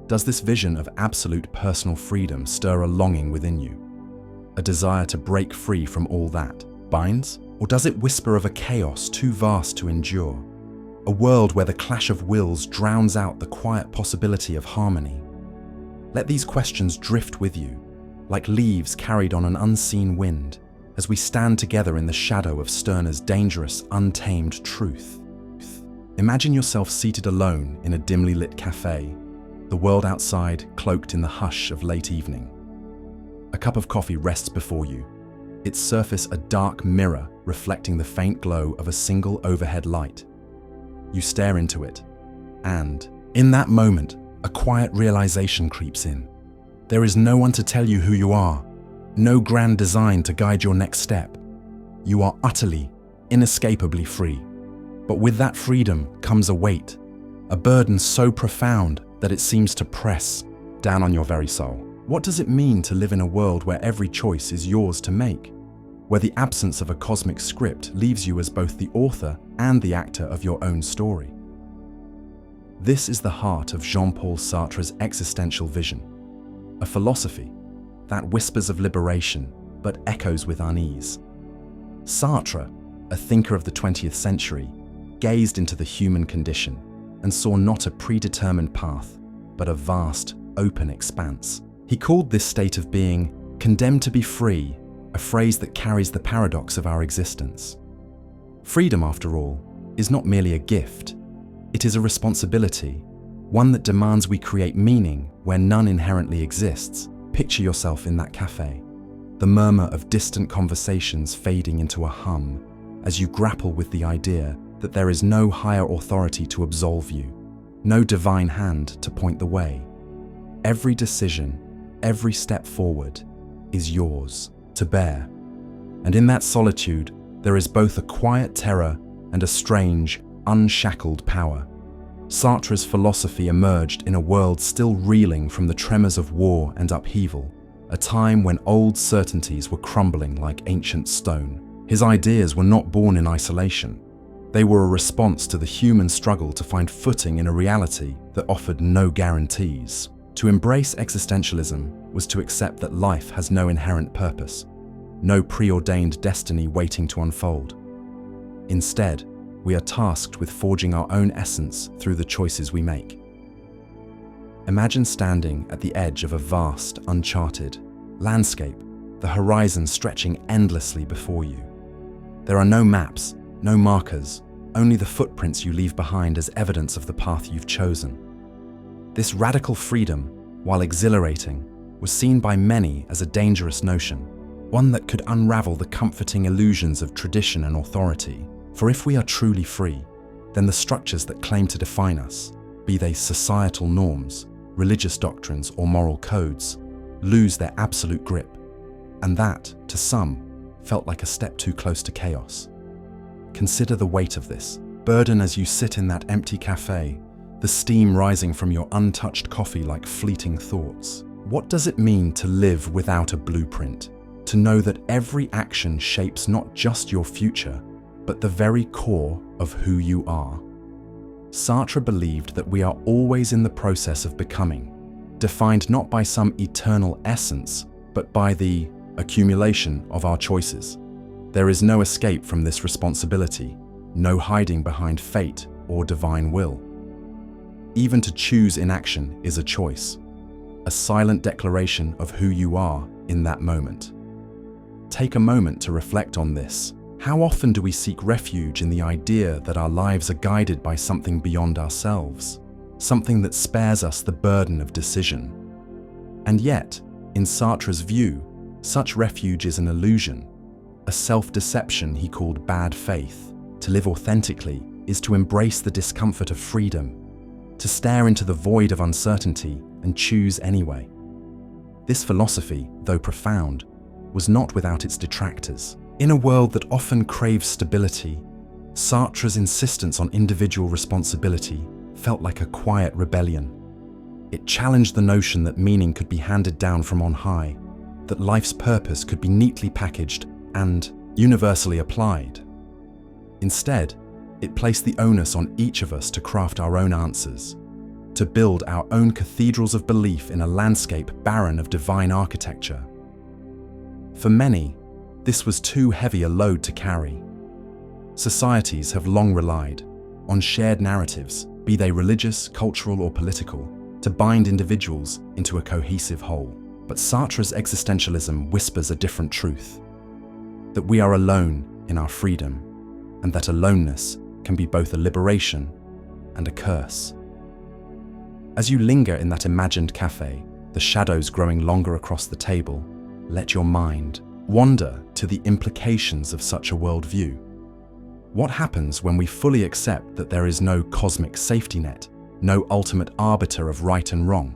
does this vision of absolute personal freedom stir a longing within you? A desire to break free from all that binds? Or does it whisper of a chaos too vast to endure? A world where the clash of wills drowns out the quiet possibility of harmony? Let these questions drift with you, like leaves carried on an unseen wind, as we stand together in the shadow of Stirner's dangerous, untamed truth. Imagine yourself seated alone in a dimly lit cafe, the world outside cloaked in the hush of late evening. A cup of coffee rests before you, its surface a dark mirror reflecting the faint glow of a single overhead light. You stare into it, and, in that moment, a quiet realization creeps in. There is no one to tell you who you are, no grand design to guide your next step. You are utterly, inescapably free. But with that freedom comes a weight, a burden so profound that it seems to press down on your very soul. What does it mean to live in a world where every choice is yours to make? where the absence of a cosmic script leaves you as both the author and the actor of your own story. This is the heart of Jean-Paul Sartre's existential vision, a philosophy that whispers of liberation but echoes with unease. Sartre, a thinker of the 20th century, gazed into the human condition and saw not a predetermined path, but a vast, open expanse. He called this state of being condemned to be free, a phrase that carries the paradox of our existence. Freedom, after all, is not merely a gift. It is a responsibility, one that demands we create meaning where none inherently exists. Picture yourself in that cafe, the murmur of distant conversations fading into a hum as you grapple with the idea that there is no higher authority to absolve you, no divine hand to point the way. Every decision, every step forward is yours to bear. And in that solitude, there is both a quiet terror and a strange, unshackled power. Sartre's philosophy emerged in a world still reeling from the tremors of war and upheaval, a time when old certainties were crumbling like ancient stone. His ideas were not born in isolation. They were a response to the human struggle to find footing in a reality that offered no guarantees. To embrace existentialism was to accept that life has no inherent purpose, no preordained destiny waiting to unfold. Instead, we are tasked with forging our own essence through the choices we make. Imagine standing at the edge of a vast, uncharted landscape, the horizon stretching endlessly before you. There are no maps, no markers, only the footprints you leave behind as evidence of the path you've chosen. This radical freedom, while exhilarating, was seen by many as a dangerous notion, one that could unravel the comforting illusions of tradition and authority. For if we are truly free, then the structures that claim to define us, be they societal norms, religious doctrines, or moral codes, lose their absolute grip. And that, to some, felt like a step too close to chaos. Consider the weight of this burden as you sit in that empty cafe, the steam rising from your untouched coffee like fleeting thoughts. What does it mean to live without a blueprint? To know that every action shapes not just your future, but the very core of who you are. Sartre believed that we are always in the process of becoming, defined not by some eternal essence, but by the accumulation of our choices. There is no escape from this responsibility, no hiding behind fate or divine will. Even to choose inaction is a choice, a silent declaration of who you are in that moment. Take a moment to reflect on this. How often do we seek refuge in the idea that our lives are guided by something beyond ourselves, something that spares us the burden of decision? And yet, in Sartre's view, such refuge is an illusion, a self-deception he called bad faith. To live authentically is to embrace the discomfort of freedom, to stare into the void of uncertainty and choose anyway. This philosophy, though profound, was not without its detractors. In a world that often craves stability, Sartre's insistence on individual responsibility felt like a quiet rebellion. It challenged the notion that meaning could be handed down from on high, that life's purpose could be neatly packaged and universally applied. Instead, it placed the onus on each of us to craft our own answers, to build our own cathedrals of belief in a landscape barren of divine architecture. For many, this was too heavy a load to carry. Societies have long relied on shared narratives, be they religious, cultural, or political, to bind individuals into a cohesive whole. But Sartre's existentialism whispers a different truth, that we are alone in our freedom, and that aloneness can be both a liberation and a curse. As you linger in that imagined cafe, the shadows growing longer across the table, let your mind wander to the implications of such a worldview. What happens when we fully accept that there is no cosmic safety net, no ultimate arbiter of right and wrong?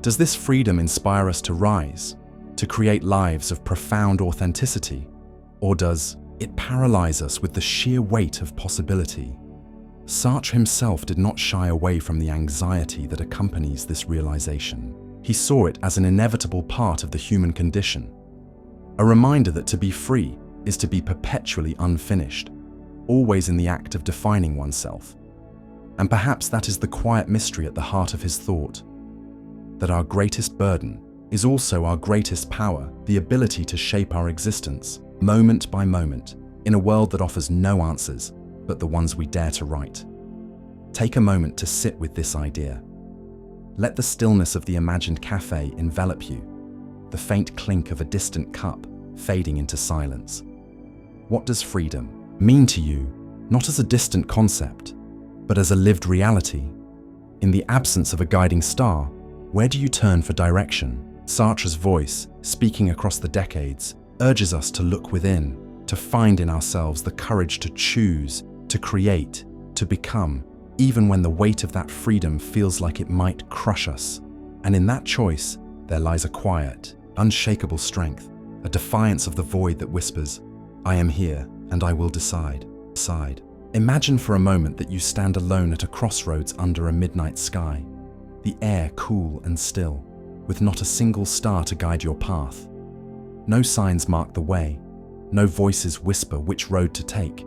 Does this freedom inspire us to rise, to create lives of profound authenticity, or does it paralyze us with the sheer weight of possibility? Sartre himself did not shy away from the anxiety that accompanies this realization. He saw it as an inevitable part of the human condition. A reminder that to be free is to be perpetually unfinished, always in the act of defining oneself. And perhaps that is the quiet mystery at the heart of his thought, that our greatest burden is also our greatest power, the ability to shape our existence, moment by moment, in a world that offers no answers but the ones we dare to write. Take a moment to sit with this idea. Let the stillness of the imagined cafe envelop you, the faint clink of a distant cup fading into silence. What does freedom mean to you, not as a distant concept, but as a lived reality? In the absence of a guiding star, where do you turn for direction? Sartre's voice, speaking across the decades, urges us to look within, to find in ourselves the courage to choose, to create, to become, even when the weight of that freedom feels like it might crush us. And in that choice, there lies a quiet, unshakable strength, a defiance of the void that whispers, "I am here, and I will decide." Imagine for a moment that you stand alone at a crossroads under a midnight sky, the air cool and still, with not a single star to guide your path. No signs mark the way, no voices whisper which road to take,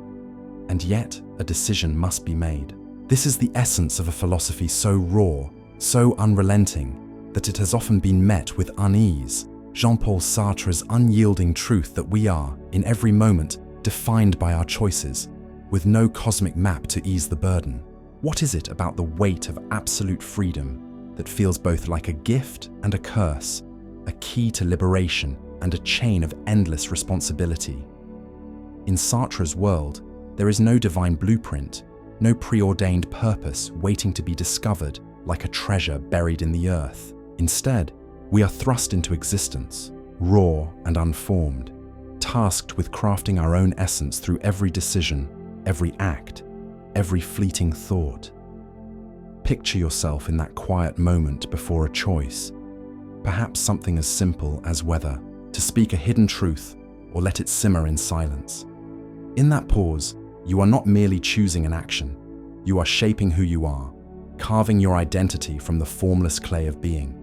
and yet a decision must be made. This is the essence of a philosophy so raw, so unrelenting, that it has often been met with unease. Jean-Paul Sartre's unyielding truth that we are, in every moment, defined by our choices, with no cosmic map to ease the burden. What is it about the weight of absolute freedom that feels both like a gift and a curse, a key to liberation and a chain of endless responsibility? In Sartre's world, there is no divine blueprint, no preordained purpose waiting to be discovered like a treasure buried in the earth. Instead, we are thrust into existence, raw and unformed, tasked with crafting our own essence through every decision, every act, every fleeting thought. Picture yourself in that quiet moment before a choice, perhaps something as simple as whether to speak a hidden truth or let it simmer in silence. In that pause, you are not merely choosing an action, you are shaping who you are, carving your identity from the formless clay of being.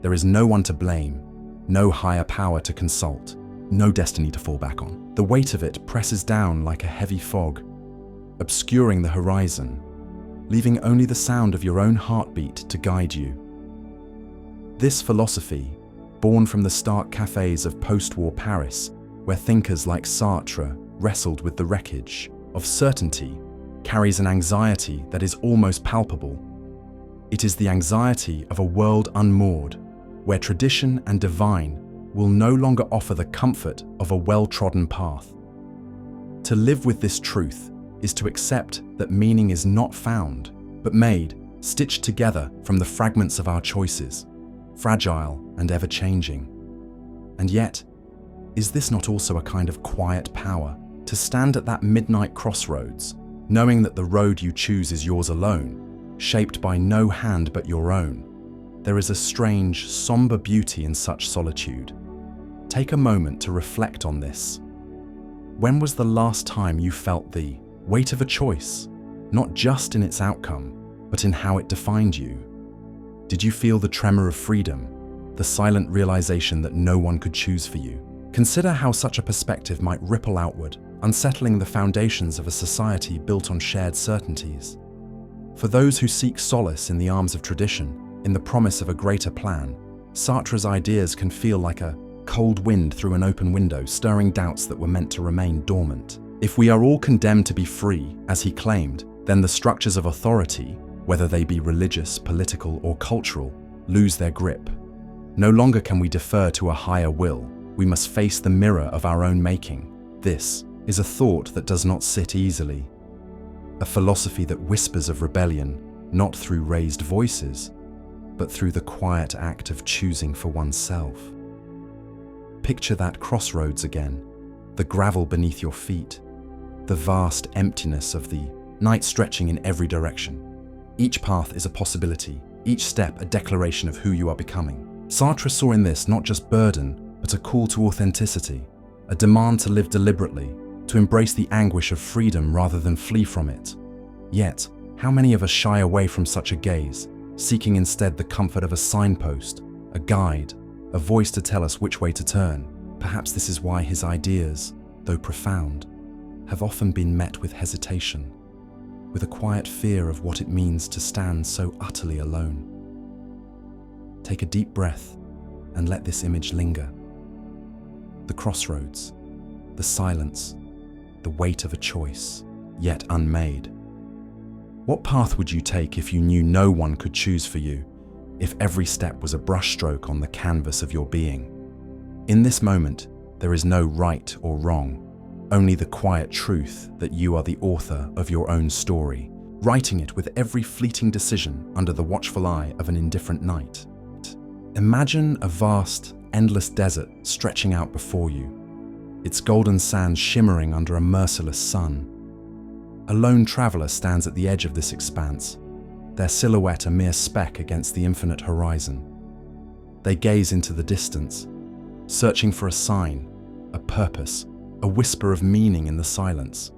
There is no one to blame, no higher power to consult, no destiny to fall back on. The weight of it presses down like a heavy fog, obscuring the horizon, leaving only the sound of your own heartbeat to guide you. This philosophy, born from the stark cafes of post-war Paris, where thinkers like Sartre wrestled with the wreckage of certainty, carries an anxiety that is almost palpable. It is the anxiety of a world unmoored, where tradition and divine will no longer offer the comfort of a well-trodden path. To live with this truth is to accept that meaning is not found, but made, stitched together from the fragments of our choices, fragile and ever-changing. And yet, is this not also a kind of quiet power, to stand at that midnight crossroads, knowing that the road you choose is yours alone, shaped by no hand but your own? There is a strange, somber beauty in such solitude. Take a moment to reflect on this. When was the last time you felt the weight of a choice, not just in its outcome, but in how it defined you? Did you feel the tremor of freedom, the silent realization that no one could choose for you? Consider how such a perspective might ripple outward, unsettling the foundations of a society built on shared certainties. For those who seek solace in the arms of tradition, in the promise of a greater plan, Sartre's ideas can feel like a cold wind through an open window, stirring doubts that were meant to remain dormant. If we are all condemned to be free, as he claimed, then the structures of authority, whether they be religious, political, or cultural, lose their grip. No longer can we defer to a higher will. We must face the mirror of our own making. This is a thought that does not sit easily. A philosophy that whispers of rebellion, not through raised voices, but through the quiet act of choosing for oneself. Picture that crossroads again, the gravel beneath your feet, the vast emptiness of the night stretching in every direction. Each path is a possibility, each step a declaration of who you are becoming. Sartre saw in this not just burden, but a call to authenticity, a demand to live deliberately, to embrace the anguish of freedom rather than flee from it. Yet, how many of us shy away from such a gaze, seeking instead the comfort of a signpost, a guide, a voice to tell us which way to turn? Perhaps this is why his ideas, though profound, have often been met with hesitation, with a quiet fear of what it means to stand so utterly alone. Take a deep breath and let this image linger. The crossroads, the silence, the weight of a choice, yet unmade. What path would you take if you knew no one could choose for you, if every step was a brushstroke on the canvas of your being? In this moment, there is no right or wrong, only the quiet truth that you are the author of your own story, writing it with every fleeting decision under the watchful eye of an indifferent night. Imagine a vast, endless desert stretching out before you, its golden sands shimmering under a merciless sun. A lone traveler stands at the edge of this expanse, their silhouette a mere speck against the infinite horizon. They gaze into the distance, searching for a sign, a purpose, a whisper of meaning in the silence.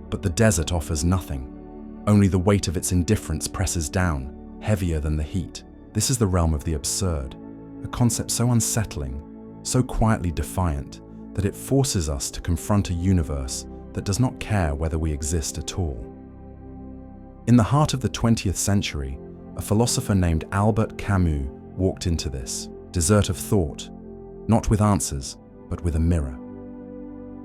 But the desert offers nothing. Only the weight of its indifference presses down, heavier than the heat. This is the realm of the absurd, a concept so unsettling, so quietly defiant, that it forces us to confront a universe that does not care whether we exist at all. In the heart of the 20th century, a philosopher named Albert Camus walked into this desert of thought, not with answers, but with a mirror.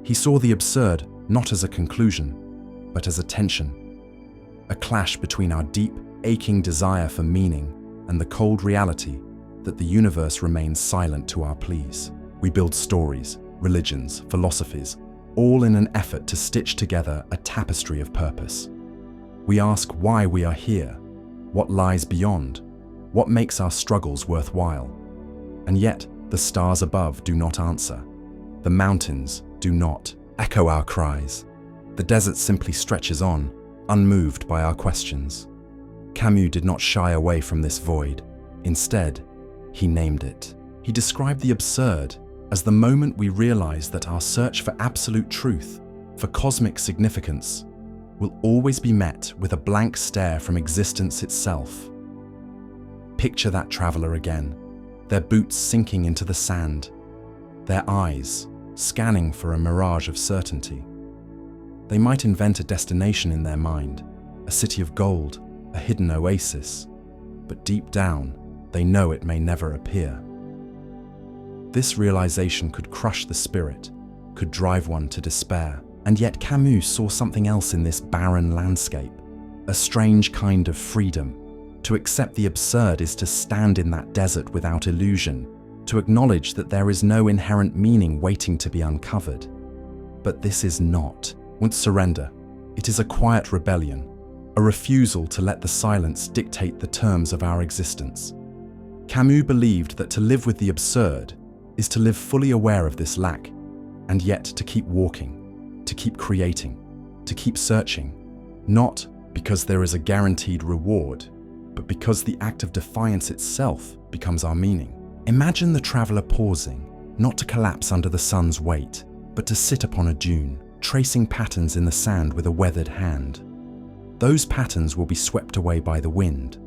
He saw the absurd not as a conclusion, but as a tension, a clash between our deep, aching desire for meaning and the cold reality that the universe remains silent to our pleas. We build stories, religions, philosophies, all in an effort to stitch together a tapestry of purpose. We ask why we are here, what lies beyond, what makes our struggles worthwhile. And yet, the stars above do not answer. The mountains do not echo our cries. The desert simply stretches on, unmoved by our questions. Camus did not shy away from this void. Instead, he named it. He described the absurd as the moment we realize that our search for absolute truth, for cosmic significance, will always be met with a blank stare from existence itself. Picture that traveler again, their boots sinking into the sand, their eyes scanning for a mirage of certainty. They might invent a destination in their mind, a city of gold, a hidden oasis, but deep down, they know it may never appear. This realization could crush the spirit, could drive one to despair. And yet Camus saw something else in this barren landscape, a strange kind of freedom. To accept the absurd is to stand in that desert without illusion, to acknowledge that there is no inherent meaning waiting to be uncovered. But this is not surrender. It is a quiet rebellion, a refusal to let the silence dictate the terms of our existence. Camus believed that to live with the absurd is to live fully aware of this lack, and yet to keep walking, to keep creating, to keep searching, not because there is a guaranteed reward, but because the act of defiance itself becomes our meaning. Imagine the traveler pausing, not to collapse under the sun's weight, but to sit upon a dune, tracing patterns in the sand with a weathered hand. Those patterns will be swept away by the wind,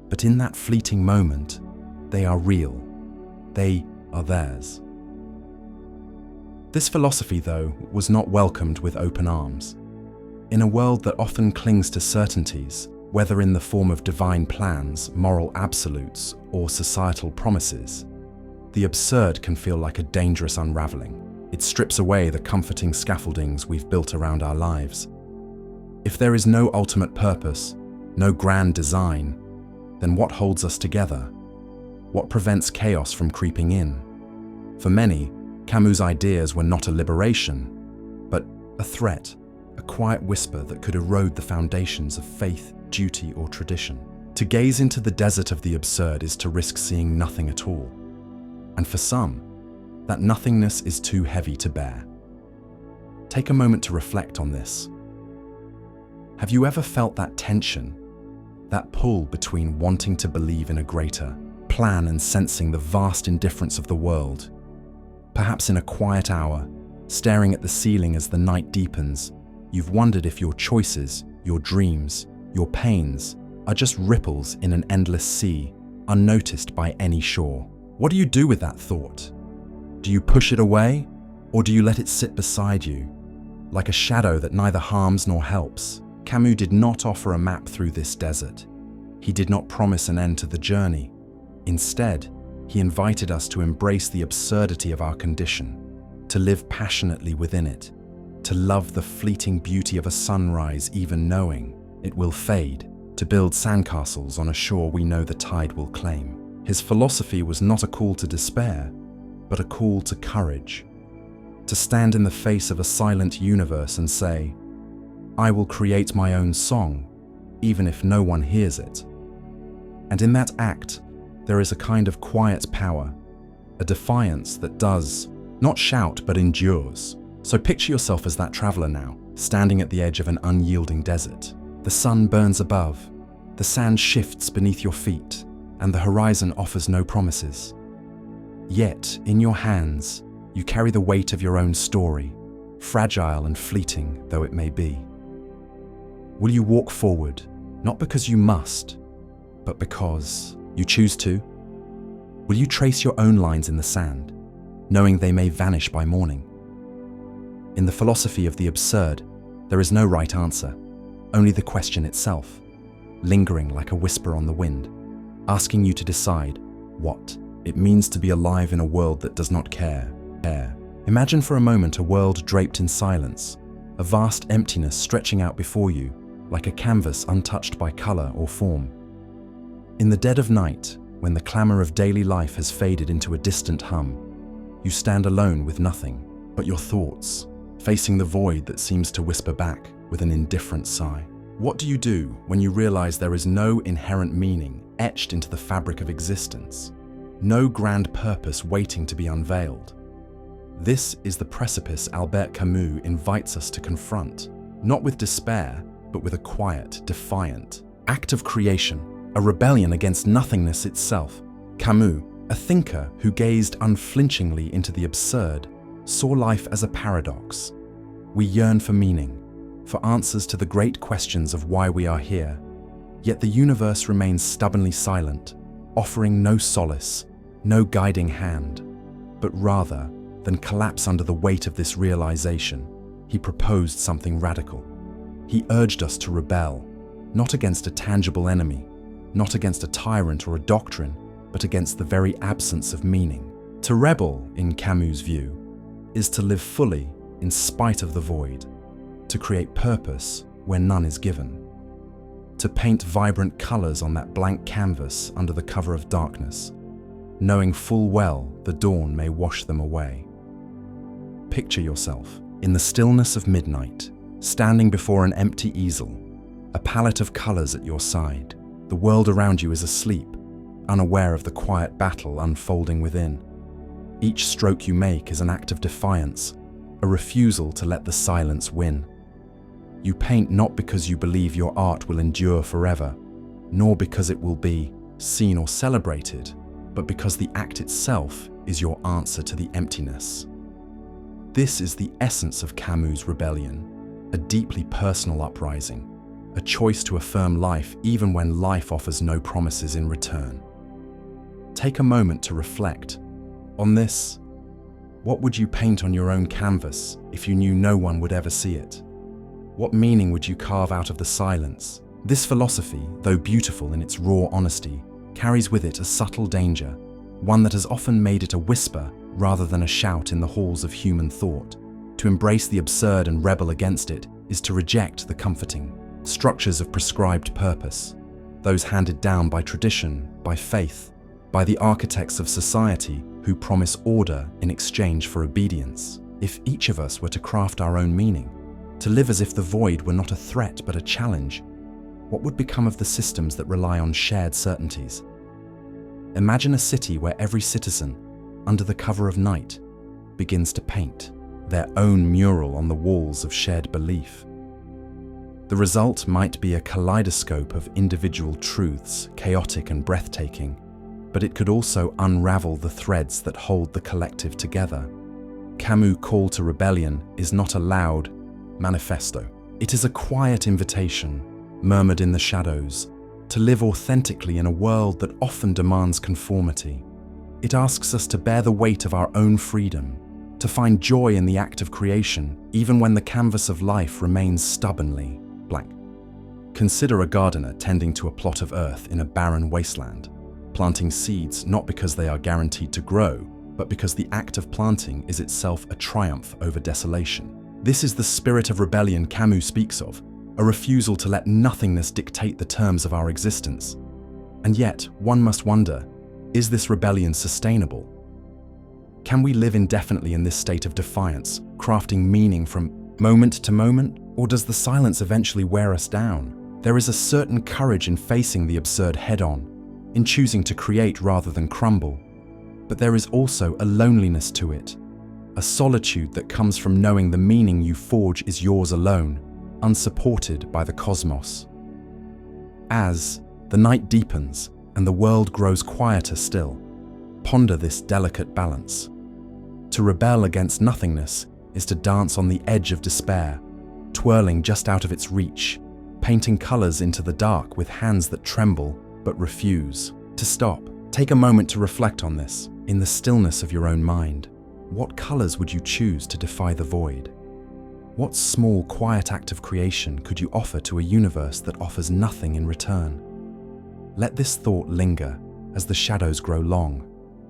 but in that fleeting moment, they are real. They are theirs. This philosophy, though, was not welcomed with open arms. In a world that often clings to certainties, whether in the form of divine plans, moral absolutes, or societal promises, the absurd can feel like a dangerous unraveling. It strips away the comforting scaffoldings we've built around our lives. If there is no ultimate purpose, no grand design, then what holds us together? What prevents chaos from creeping in? For many, Camus' ideas were not a liberation, but a threat, a quiet whisper that could erode the foundations of faith, duty, or tradition. To gaze into the desert of the absurd is to risk seeing nothing at all. And for some, that nothingness is too heavy to bear. Take a moment to reflect on this. Have you ever felt that tension, that pull between wanting to believe in a greater plan and sensing the vast indifference of the world? Perhaps in a quiet hour, staring at the ceiling as the night deepens, you've wondered if your choices, your dreams, your pains are just ripples in an endless sea, unnoticed by any shore. What do you do with that thought? Do you push it away, Or do you let it sit beside you, like a shadow that neither harms nor helps? Camus did not offer a map through this desert. He did not promise an end to the journey. Instead, he invited us to embrace the absurdity of our condition, to live passionately within it, to love the fleeting beauty of a sunrise even knowing it will fade, to build sandcastles on a shore we know the tide will claim. His philosophy was not a call to despair, but a call to courage, to stand in the face of a silent universe and say, "I will create my own song, even if no one hears it." And in that act, there is a kind of quiet power, a defiance that does not shout but endures. So picture yourself as that traveler now, standing at the edge of an unyielding desert. The sun burns above, the sand shifts beneath your feet, and the horizon offers no promises. Yet, in your hands, you carry the weight of your own story, fragile and fleeting though it may be. Will you walk forward, not because you must, but because you choose to? Will you trace your own lines in the sand, knowing they may vanish by morning? In the philosophy of the absurd, there is no right answer, only the question itself, lingering like a whisper on the wind, asking you to decide what it means to be alive in a world that does not care. Imagine for a moment a world draped in silence, a vast emptiness stretching out before you, like a canvas untouched by color or form. In the dead of night, when the clamor of daily life has faded into a distant hum, you stand alone with nothing but your thoughts, facing the void that seems to whisper back with an indifferent sigh. What do you do when you realize there is no inherent meaning etched into the fabric of existence? No grand purpose waiting to be unveiled? This is the precipice Albert Camus invites us to confront, not with despair, but with a quiet, defiant act of creation, a rebellion against nothingness itself. Camus, a thinker who gazed unflinchingly into the absurd, saw life as a paradox. We yearn for meaning, for answers to the great questions of why we are here, yet the universe remains stubbornly silent, offering no solace, no guiding hand. But rather than collapse under the weight of this realization, he proposed something radical. He urged us to rebel, not against a tangible enemy, not against a tyrant or a doctrine, but against the very absence of meaning. To rebel, in Camus' view, is to live fully in spite of the void, to create purpose where none is given, to paint vibrant colors on that blank canvas under the cover of darkness, knowing full well the dawn may wash them away. Picture yourself in the stillness of midnight, standing before an empty easel, a palette of colors at your side. The world around you is asleep, unaware of the quiet battle unfolding within. Each stroke you make is an act of defiance, a refusal to let the silence win. You paint not because you believe your art will endure forever, nor because it will be seen or celebrated, but because the act itself is your answer to the emptiness. This is the essence of Camus' rebellion, a deeply personal uprising, a choice to affirm life even when life offers no promises in return. Take a moment to reflect on this. What would you paint on your own canvas if you knew no one would ever see it? What meaning would you carve out of the silence? This philosophy, though beautiful in its raw honesty, carries with it a subtle danger, one that has often made it a whisper rather than a shout in the halls of human thought. To embrace the absurd and rebel against it is to reject the comforting structures of prescribed purpose, those handed down by tradition, by faith, by the architects of society who promise order in exchange for obedience. If each of us were to craft our own meaning, to live as if the void were not a threat but a challenge, what would become of the systems that rely on shared certainties? Imagine a city where every citizen, under the cover of night, begins to paint their own mural on the walls of shared belief. The result might be a kaleidoscope of individual truths, chaotic and breathtaking, but it could also unravel the threads that hold the collective together. Camus' call to rebellion is not a loud manifesto. It is a quiet invitation, murmured in the shadows, to live authentically in a world that often demands conformity. It asks us to bear the weight of our own freedom, to find joy in the act of creation, even when the canvas of life remains stubbornly blank. Consider a gardener tending to a plot of earth in a barren wasteland, planting seeds not because they are guaranteed to grow, but because the act of planting is itself a triumph over desolation. This is the spirit of rebellion Camus speaks of, a refusal to let nothingness dictate the terms of our existence. And yet, one must wonder, is this rebellion sustainable? Can we live indefinitely in this state of defiance, crafting meaning from moment to moment, or does the silence eventually wear us down? There is a certain courage in facing the absurd head-on, in choosing to create rather than crumble. But there is also a loneliness to it, a solitude that comes from knowing the meaning you forge is yours alone, unsupported by the cosmos. As the night deepens and the world grows quieter still, ponder this delicate balance. To rebel against nothingness is to dance on the edge of despair, twirling just out of its reach, painting colors into the dark with hands that tremble but refuse to stop. Take a moment to reflect on this, in the stillness of your own mind. What colors would you choose to defy the void? What small, quiet act of creation could you offer to a universe that offers nothing in return? Let this thought linger as the shadows grow long,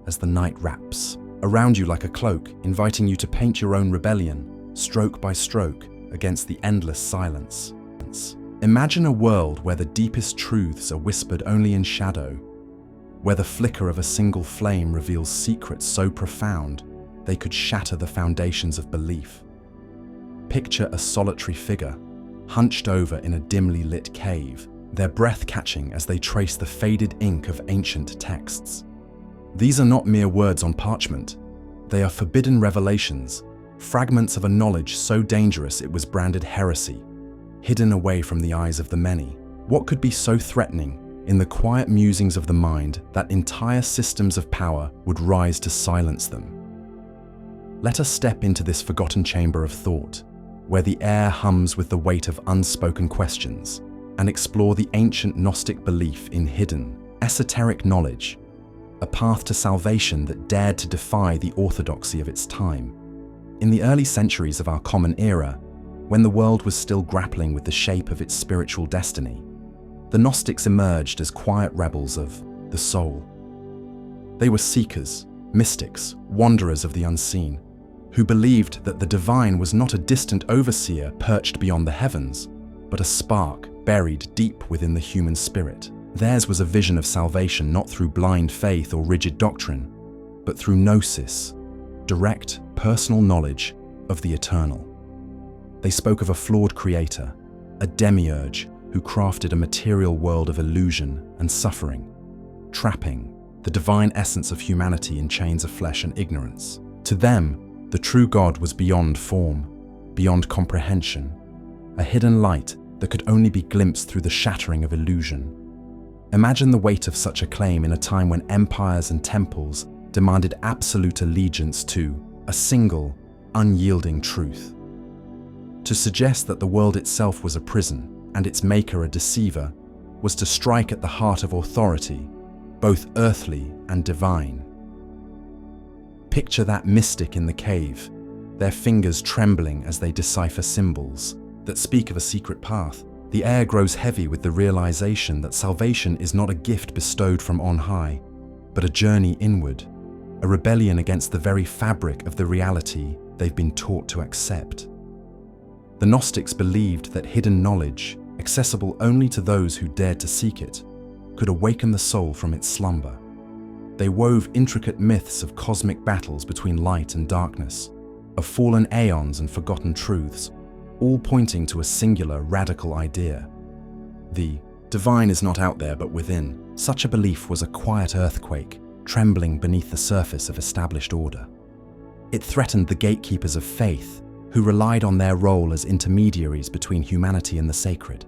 as the night wraps around you like a cloak, inviting you to paint your own rebellion, stroke by stroke, against the endless silence. Imagine a world where the deepest truths are whispered only in shadow, where the flicker of a single flame reveals secrets so profound they could shatter the foundations of belief. Picture a solitary figure, hunched over in a dimly lit cave, their breath catching as they trace the faded ink of ancient texts. These are not mere words on parchment. They are forbidden revelations, fragments of a knowledge so dangerous it was branded heresy, hidden away from the eyes of the many. What could be so threatening in the quiet musings of the mind that entire systems of power would rise to silence them? Let us step into this forgotten chamber of thought, where the air hums with the weight of unspoken questions, and explore the ancient Gnostic belief in hidden, esoteric knowledge, a path to salvation that dared to defy the orthodoxy of its time. In the early centuries of our common era, when the world was still grappling with the shape of its spiritual destiny, the Gnostics emerged as quiet rebels of the soul. They were seekers, mystics, wanderers of the unseen, who believed that the divine was not a distant overseer perched beyond the heavens, but a spark buried deep within the human spirit. Theirs was a vision of salvation not through blind faith or rigid doctrine, but through gnosis, direct, personal knowledge of the eternal. They spoke of a flawed creator, a demiurge who crafted a material world of illusion and suffering, trapping the divine essence of humanity in chains of flesh and ignorance. To them, the true God was beyond form, beyond comprehension, a hidden light that could only be glimpsed through the shattering of illusion. Imagine the weight of such a claim in a time when empires and temples demanded absolute allegiance to a single, unyielding truth. To suggest that the world itself was a prison and its maker a deceiver was to strike at the heart of authority, both earthly and divine. Picture that mystic in the cave, their fingers trembling as they decipher symbols that speak of a secret path. The air grows heavy with the realization that salvation is not a gift bestowed from on high, but a journey inward, a rebellion against the very fabric of the reality they've been taught to accept. The Gnostics believed that hidden knowledge, accessible only to those who dared to seek it, could awaken the soul from its slumber. They wove intricate myths of cosmic battles between light and darkness, of fallen aeons and forgotten truths, all pointing to a singular, radical idea. The divine is not out there but within. Such a belief was a quiet earthquake, trembling beneath the surface of established order. It threatened the gatekeepers of faith, who relied on their role as intermediaries between humanity and the sacred.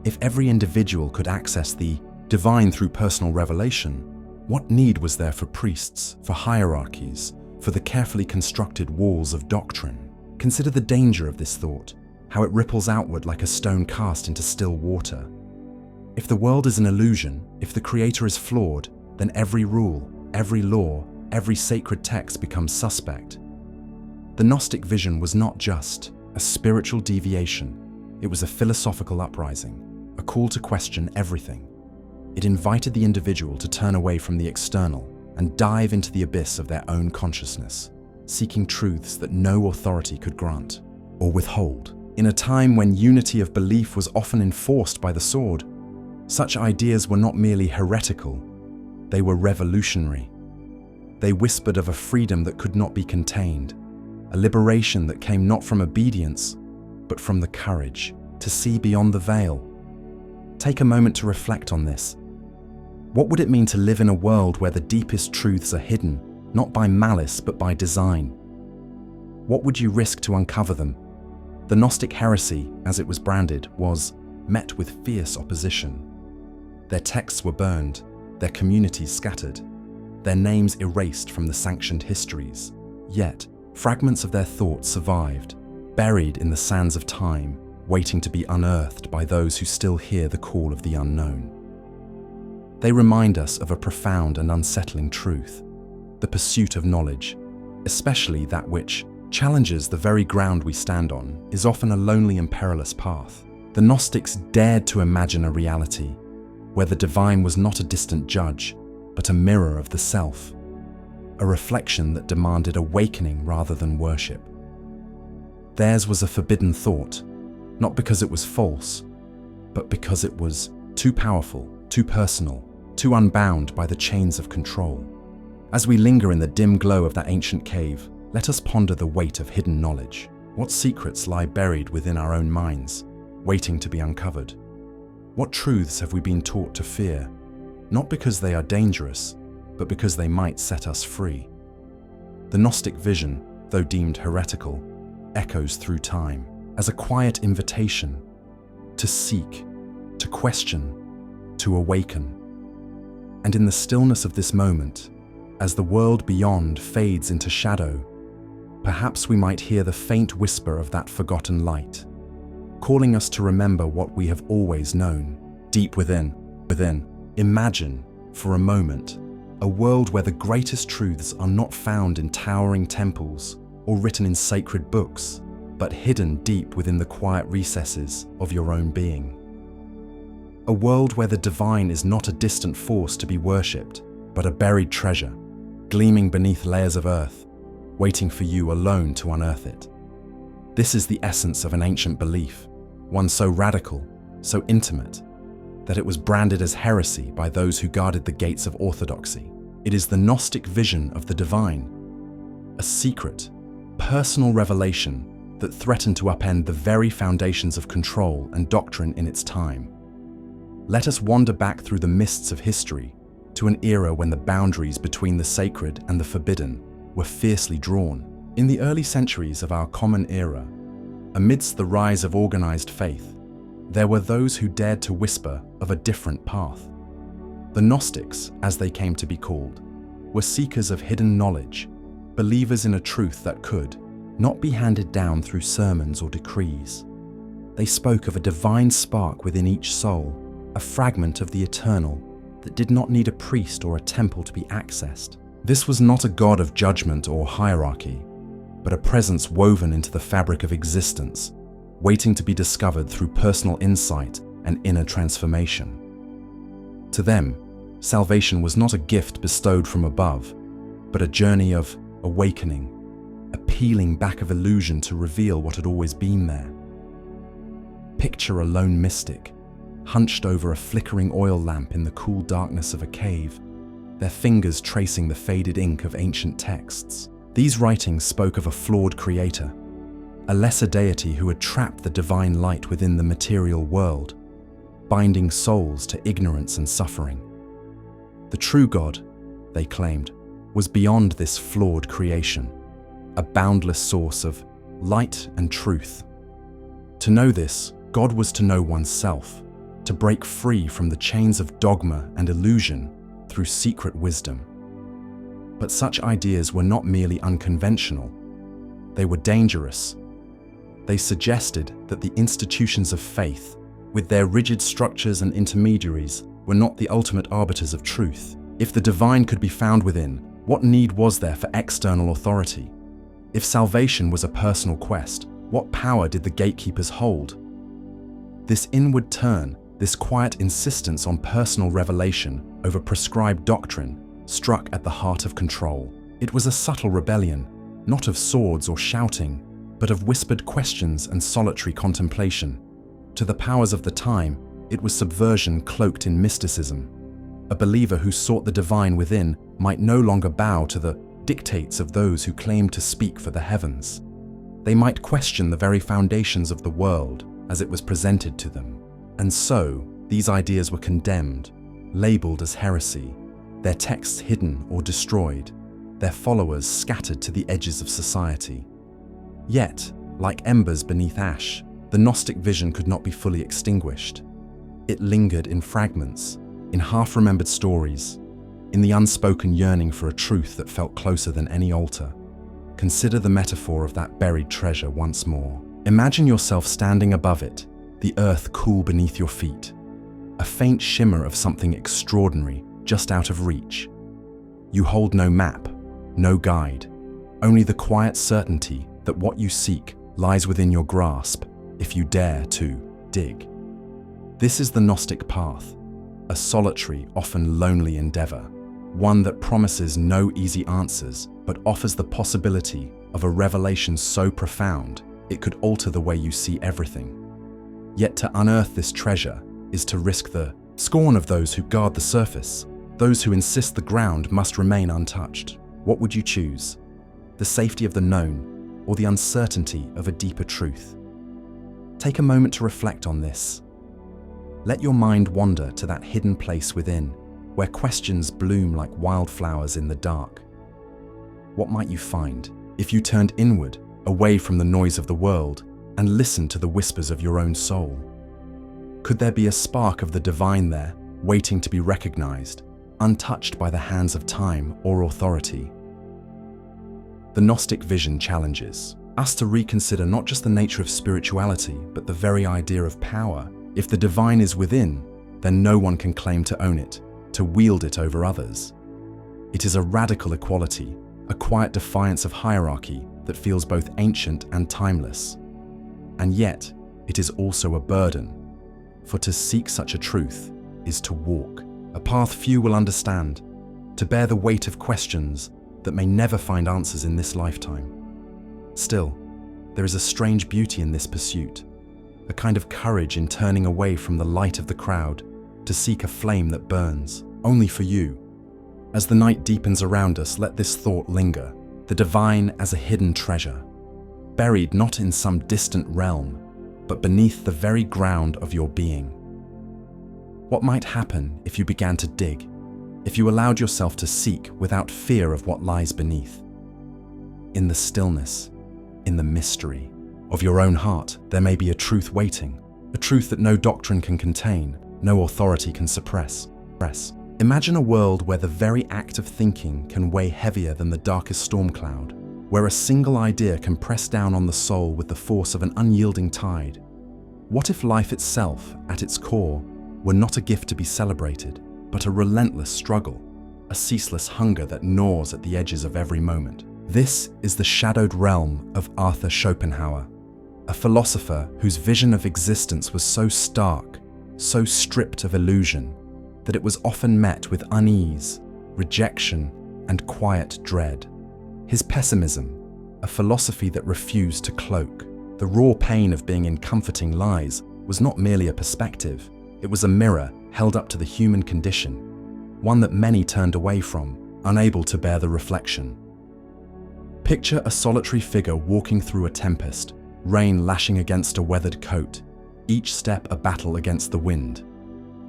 If every individual could access the divine through personal revelation, what need was there for priests, for hierarchies, for the carefully constructed walls of doctrine? Consider the danger of this thought, how it ripples outward like a stone cast into still water. If the world is an illusion, if the creator is flawed, then every rule, every law, every sacred text becomes suspect. The Gnostic vision was not just a spiritual deviation, it was a philosophical uprising, a call to question everything. It invited the individual to turn away from the external and dive into the abyss of their own consciousness, seeking truths that no authority could grant or withhold. In a time when unity of belief was often enforced by the sword, such ideas were not merely heretical, they were revolutionary. They whispered of a freedom that could not be contained, a liberation that came not from obedience, but from the courage to see beyond the veil. Take a moment to reflect on this. What would it mean to live in a world where the deepest truths are hidden, not by malice but by design? What would you risk to uncover them? The Gnostic heresy, as it was branded, was met with fierce opposition. Their texts were burned, their communities scattered, their names erased from the sanctioned histories. Yet, fragments of their thoughts survived, buried in the sands of time, waiting to be unearthed by those who still hear the call of the unknown. They remind us of a profound and unsettling truth: the pursuit of knowledge, especially that which challenges the very ground we stand on, is often a lonely and perilous path. The Gnostics dared to imagine a reality where the divine was not a distant judge, but a mirror of the self, a reflection that demanded awakening rather than worship. Theirs was a forbidden thought, not because it was false, but because it was too powerful, too personal, too unbound by the chains of control. As we linger in the dim glow of that ancient cave, let us ponder the weight of hidden knowledge. What secrets lie buried within our own minds, waiting to be uncovered? What truths have we been taught to fear, not because they are dangerous, but because they might set us free? The Gnostic vision, though deemed heretical, echoes through time as a quiet invitation to seek, to question, to awaken. And in the stillness of this moment, as the world beyond fades into shadow, perhaps we might hear the faint whisper of that forgotten light, calling us to remember what we have always known, deep within. Imagine, for a moment, a world where the greatest truths are not found in towering temples or written in sacred books, but hidden deep within the quiet recesses of your own being. A world where the divine is not a distant force to be worshipped, but a buried treasure, gleaming beneath layers of earth, waiting for you alone to unearth it. This is the essence of an ancient belief, one so radical, so intimate, that it was branded as heresy by those who guarded the gates of orthodoxy. It is the Gnostic vision of the divine, a secret, personal revelation that threatened to upend the very foundations of control and doctrine in its time. Let us wander back through the mists of history to an era when the boundaries between the sacred and the forbidden were fiercely drawn. In the early centuries of our common era, amidst the rise of organized faith, there were those who dared to whisper of a different path. The Gnostics, as they came to be called, were seekers of hidden knowledge, believers in a truth that could not be handed down through sermons or decrees. They spoke of a divine spark within each soul, a fragment of the eternal that did not need a priest or a temple to be accessed. This was not a god of judgment or hierarchy, but a presence woven into the fabric of existence, waiting to be discovered through personal insight and inner transformation. To them, salvation was not a gift bestowed from above, but a journey of awakening, a peeling back of illusion to reveal what had always been there. Picture a lone mystic, hunched over a flickering oil lamp in the cool darkness of a cave, their fingers tracing the faded ink of ancient texts. These writings spoke of a flawed creator, a lesser deity who had trapped the divine light within the material world, binding souls to ignorance and suffering. The true God, they claimed, was beyond this flawed creation, a boundless source of light and truth. To know this, God was to know oneself, to break free from the chains of dogma and illusion through secret wisdom. But such ideas were not merely unconventional, they were dangerous. They suggested that the institutions of faith, with their rigid structures and intermediaries, were not the ultimate arbiters of truth. If the divine could be found within, what need was there for external authority? If salvation was a personal quest, what power did the gatekeepers hold? This inward turn, this quiet insistence on personal revelation over prescribed doctrine, struck at the heart of control. It was a subtle rebellion, not of swords or shouting, but of whispered questions and solitary contemplation. To the powers of the time, it was subversion cloaked in mysticism. A believer who sought the divine within might no longer bow to the dictates of those who claimed to speak for the heavens. They might question the very foundations of the world as it was presented to them. And so, these ideas were condemned, labeled as heresy, their texts hidden or destroyed, their followers scattered to the edges of society. Yet, like embers beneath ash, the Gnostic vision could not be fully extinguished. It lingered in fragments, in half-remembered stories, in the unspoken yearning for a truth that felt closer than any altar. Consider the metaphor of that buried treasure once more. Imagine yourself standing above it, the earth cool beneath your feet, a faint shimmer of something extraordinary just out of reach. You hold no map, no guide, only the quiet certainty that what you seek lies within your grasp if you dare to dig. This is the Gnostic path, a solitary, often lonely endeavor, one that promises no easy answers but offers the possibility of a revelation so profound it could alter the way you see everything. Yet to unearth this treasure is to risk the scorn of those who guard the surface, those who insist the ground must remain untouched. What would you choose? The safety of the known or the uncertainty of a deeper truth? Take a moment to reflect on this. Let your mind wander to that hidden place within, where questions bloom like wildflowers in the dark. What might you find if you turned inward, away from the noise of the world, and listened to the whispers of your own soul? Could there be a spark of the divine there, waiting to be recognized, untouched by the hands of time or authority? The Gnostic vision challenges us to reconsider not just the nature of spirituality, but the very idea of power. If the divine is within, then no one can claim to own it, to wield it over others. It is a radical equality, a quiet defiance of hierarchy that feels both ancient and timeless. And yet, it is also a burden, for to seek such a truth is to walk a path few will understand, to bear the weight of questions that may never find answers in this lifetime. Still, there is a strange beauty in this pursuit, a kind of courage in turning away from the light of the crowd to seek a flame that burns only for you. As the night deepens around us, let this thought linger, the divine as a hidden treasure, buried not in some distant realm, but beneath the very ground of your being. What might happen if you began to dig, if you allowed yourself to seek without fear of what lies beneath? In the stillness, in the mystery of your own heart, there may be a truth waiting, a truth that no doctrine can contain, no authority can suppress. Imagine a world where the very act of thinking can weigh heavier than the darkest storm cloud, where a single idea can press down on the soul with the force of an unyielding tide. What if life itself, at its core, were not a gift to be celebrated, but a relentless struggle, a ceaseless hunger that gnaws at the edges of every moment? This is the shadowed realm of Arthur Schopenhauer, a philosopher whose vision of existence was so stark, so stripped of illusion, that it was often met with unease, rejection, and quiet dread. His pessimism, a philosophy that refused to cloak the raw pain of being in comforting lies, was not merely a perspective, it was a mirror held up to the human condition, one that many turned away from, unable to bear the reflection. Picture a solitary figure walking through a tempest, rain lashing against a weathered coat, each step a battle against the wind.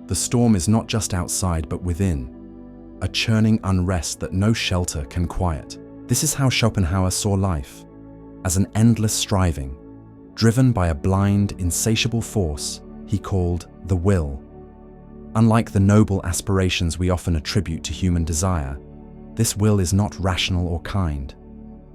The storm is not just outside but within, a churning unrest that no shelter can quiet. This is how Schopenhauer saw life, as an endless striving, driven by a blind, insatiable force he called the will. Unlike the noble aspirations we often attribute to human desire, this will is not rational or kind.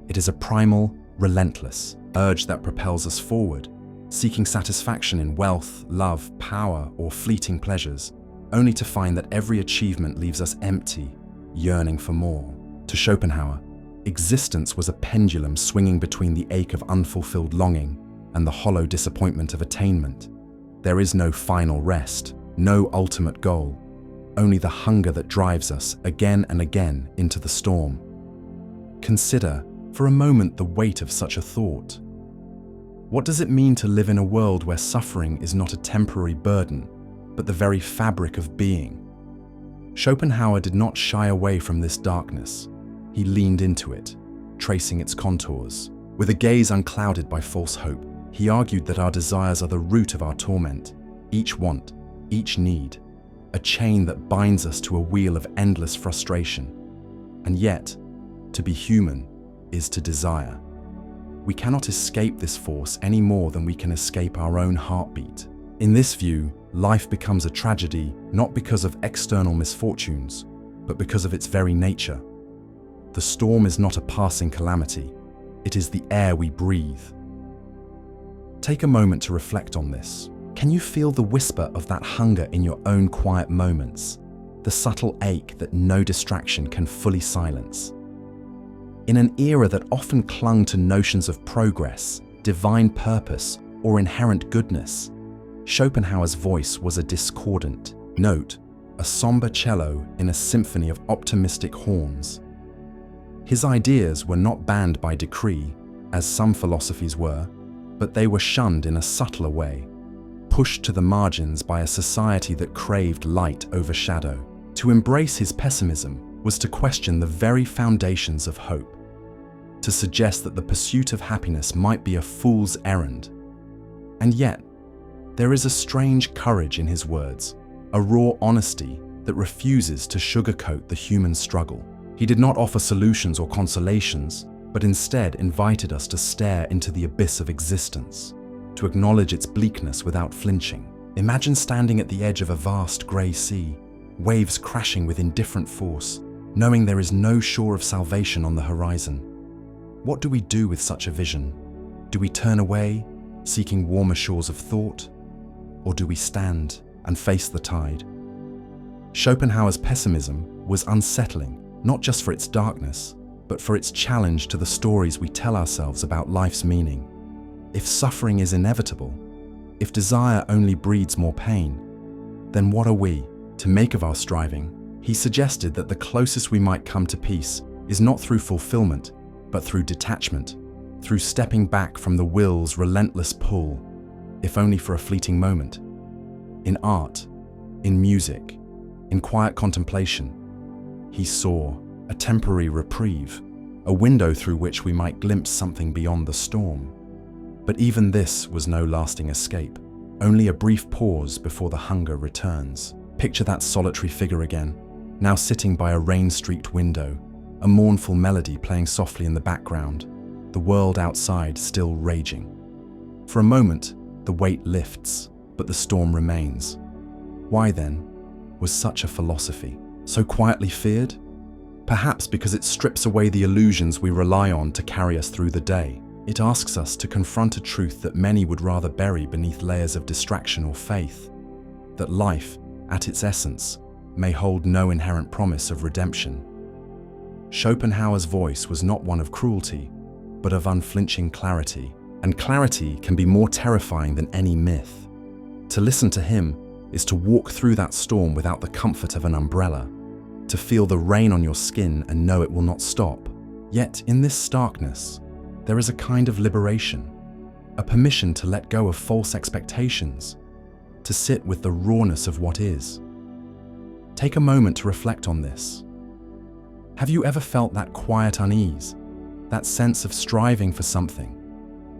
It is a primal, relentless urge that propels us forward, seeking satisfaction in wealth, love, power, or fleeting pleasures, only to find that every achievement leaves us empty, yearning for more. To Schopenhauer, Existence was a pendulum swinging between the ache of unfulfilled longing and the hollow disappointment of attainment. There is no final rest, no ultimate goal, only the hunger that drives us again and again into the storm. Consider, for a moment, the weight of such a thought. What does it mean to live in a world where suffering is not a temporary burden, but the very fabric of being? Schopenhauer did not shy away from this darkness. He leaned into it, tracing its contours. With a gaze unclouded by false hope, he argued that our desires are the root of our torment, each want, each need, a chain that binds us to a wheel of endless frustration. And yet, to be human is to desire. We cannot escape this force any more than we can escape our own heartbeat. In this view, life becomes a tragedy not because of external misfortunes, but because of its very nature. The storm is not a passing calamity, it is the air we breathe. Take a moment to reflect on this. Can you feel the whisper of that hunger in your own quiet moments? The subtle ache that no distraction can fully silence? In an era that often clung to notions of progress, divine purpose, or inherent goodness, Schopenhauer's voice was a discordant note, a somber cello in a symphony of optimistic horns. His ideas were not banned by decree, as some philosophies were, but they were shunned in a subtler way, pushed to the margins by a society that craved light over shadow. To embrace his pessimism was to question the very foundations of hope, to suggest that the pursuit of happiness might be a fool's errand. And yet, there is a strange courage in his words, a raw honesty that refuses to sugarcoat the human struggle. He did not offer solutions or consolations, but instead invited us to stare into the abyss of existence, to acknowledge its bleakness without flinching. Imagine standing at the edge of a vast grey sea, waves crashing with indifferent force, knowing there is no shore of salvation on the horizon. What do we do with such a vision? Do we turn away, seeking warmer shores of thought? Or do we stand and face the tide? Schopenhauer's pessimism was unsettling, not just for its darkness, but for its challenge to the stories we tell ourselves about life's meaning. If suffering is inevitable, if desire only breeds more pain, then what are we to make of our striving? He suggested that the closest we might come to peace is not through fulfillment, but through detachment, through stepping back from the will's relentless pull, if only for a fleeting moment. In art, in music, in quiet contemplation, he saw a temporary reprieve, a window through which we might glimpse something beyond the storm. But even this was no lasting escape, only a brief pause before the hunger returns. Picture that solitary figure again, now sitting by a rain-streaked window, a mournful melody playing softly in the background, the world outside still raging. For a moment, the weight lifts, but the storm remains. Why then was such a philosophy so quietly feared? Perhaps because it strips away the illusions we rely on to carry us through the day. It asks us to confront a truth that many would rather bury beneath layers of distraction or faith, that life, at its essence, may hold no inherent promise of redemption. Schopenhauer's voice was not one of cruelty, but of unflinching clarity, and clarity can be more terrifying than any myth. To listen to him is to walk through that storm without the comfort of an umbrella, to feel the rain on your skin and know it will not stop. Yet in this starkness, there is a kind of liberation, a permission to let go of false expectations, to sit with the rawness of what is. Take a moment to reflect on this. Have you ever felt that quiet unease, that sense of striving for something,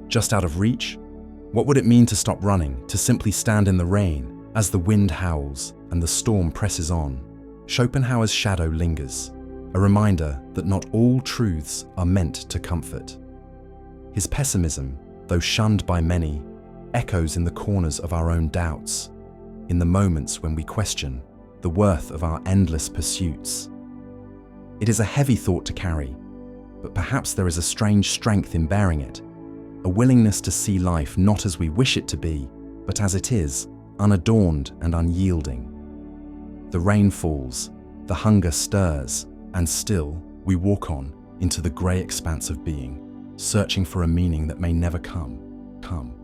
just out of reach? What would it mean to stop running, to simply stand in the rain as the wind howls and the storm presses on? Schopenhauer's shadow lingers, a reminder that not all truths are meant to comfort. His pessimism, though shunned by many, echoes in the corners of our own doubts, in the moments when we question the worth of our endless pursuits. It is a heavy thought to carry, but perhaps there is a strange strength in bearing it, a willingness to see life not as we wish it to be, but as it is, unadorned and unyielding. The rain falls, the hunger stirs, and still we walk on, into the grey expanse of being, searching for a meaning that may never come.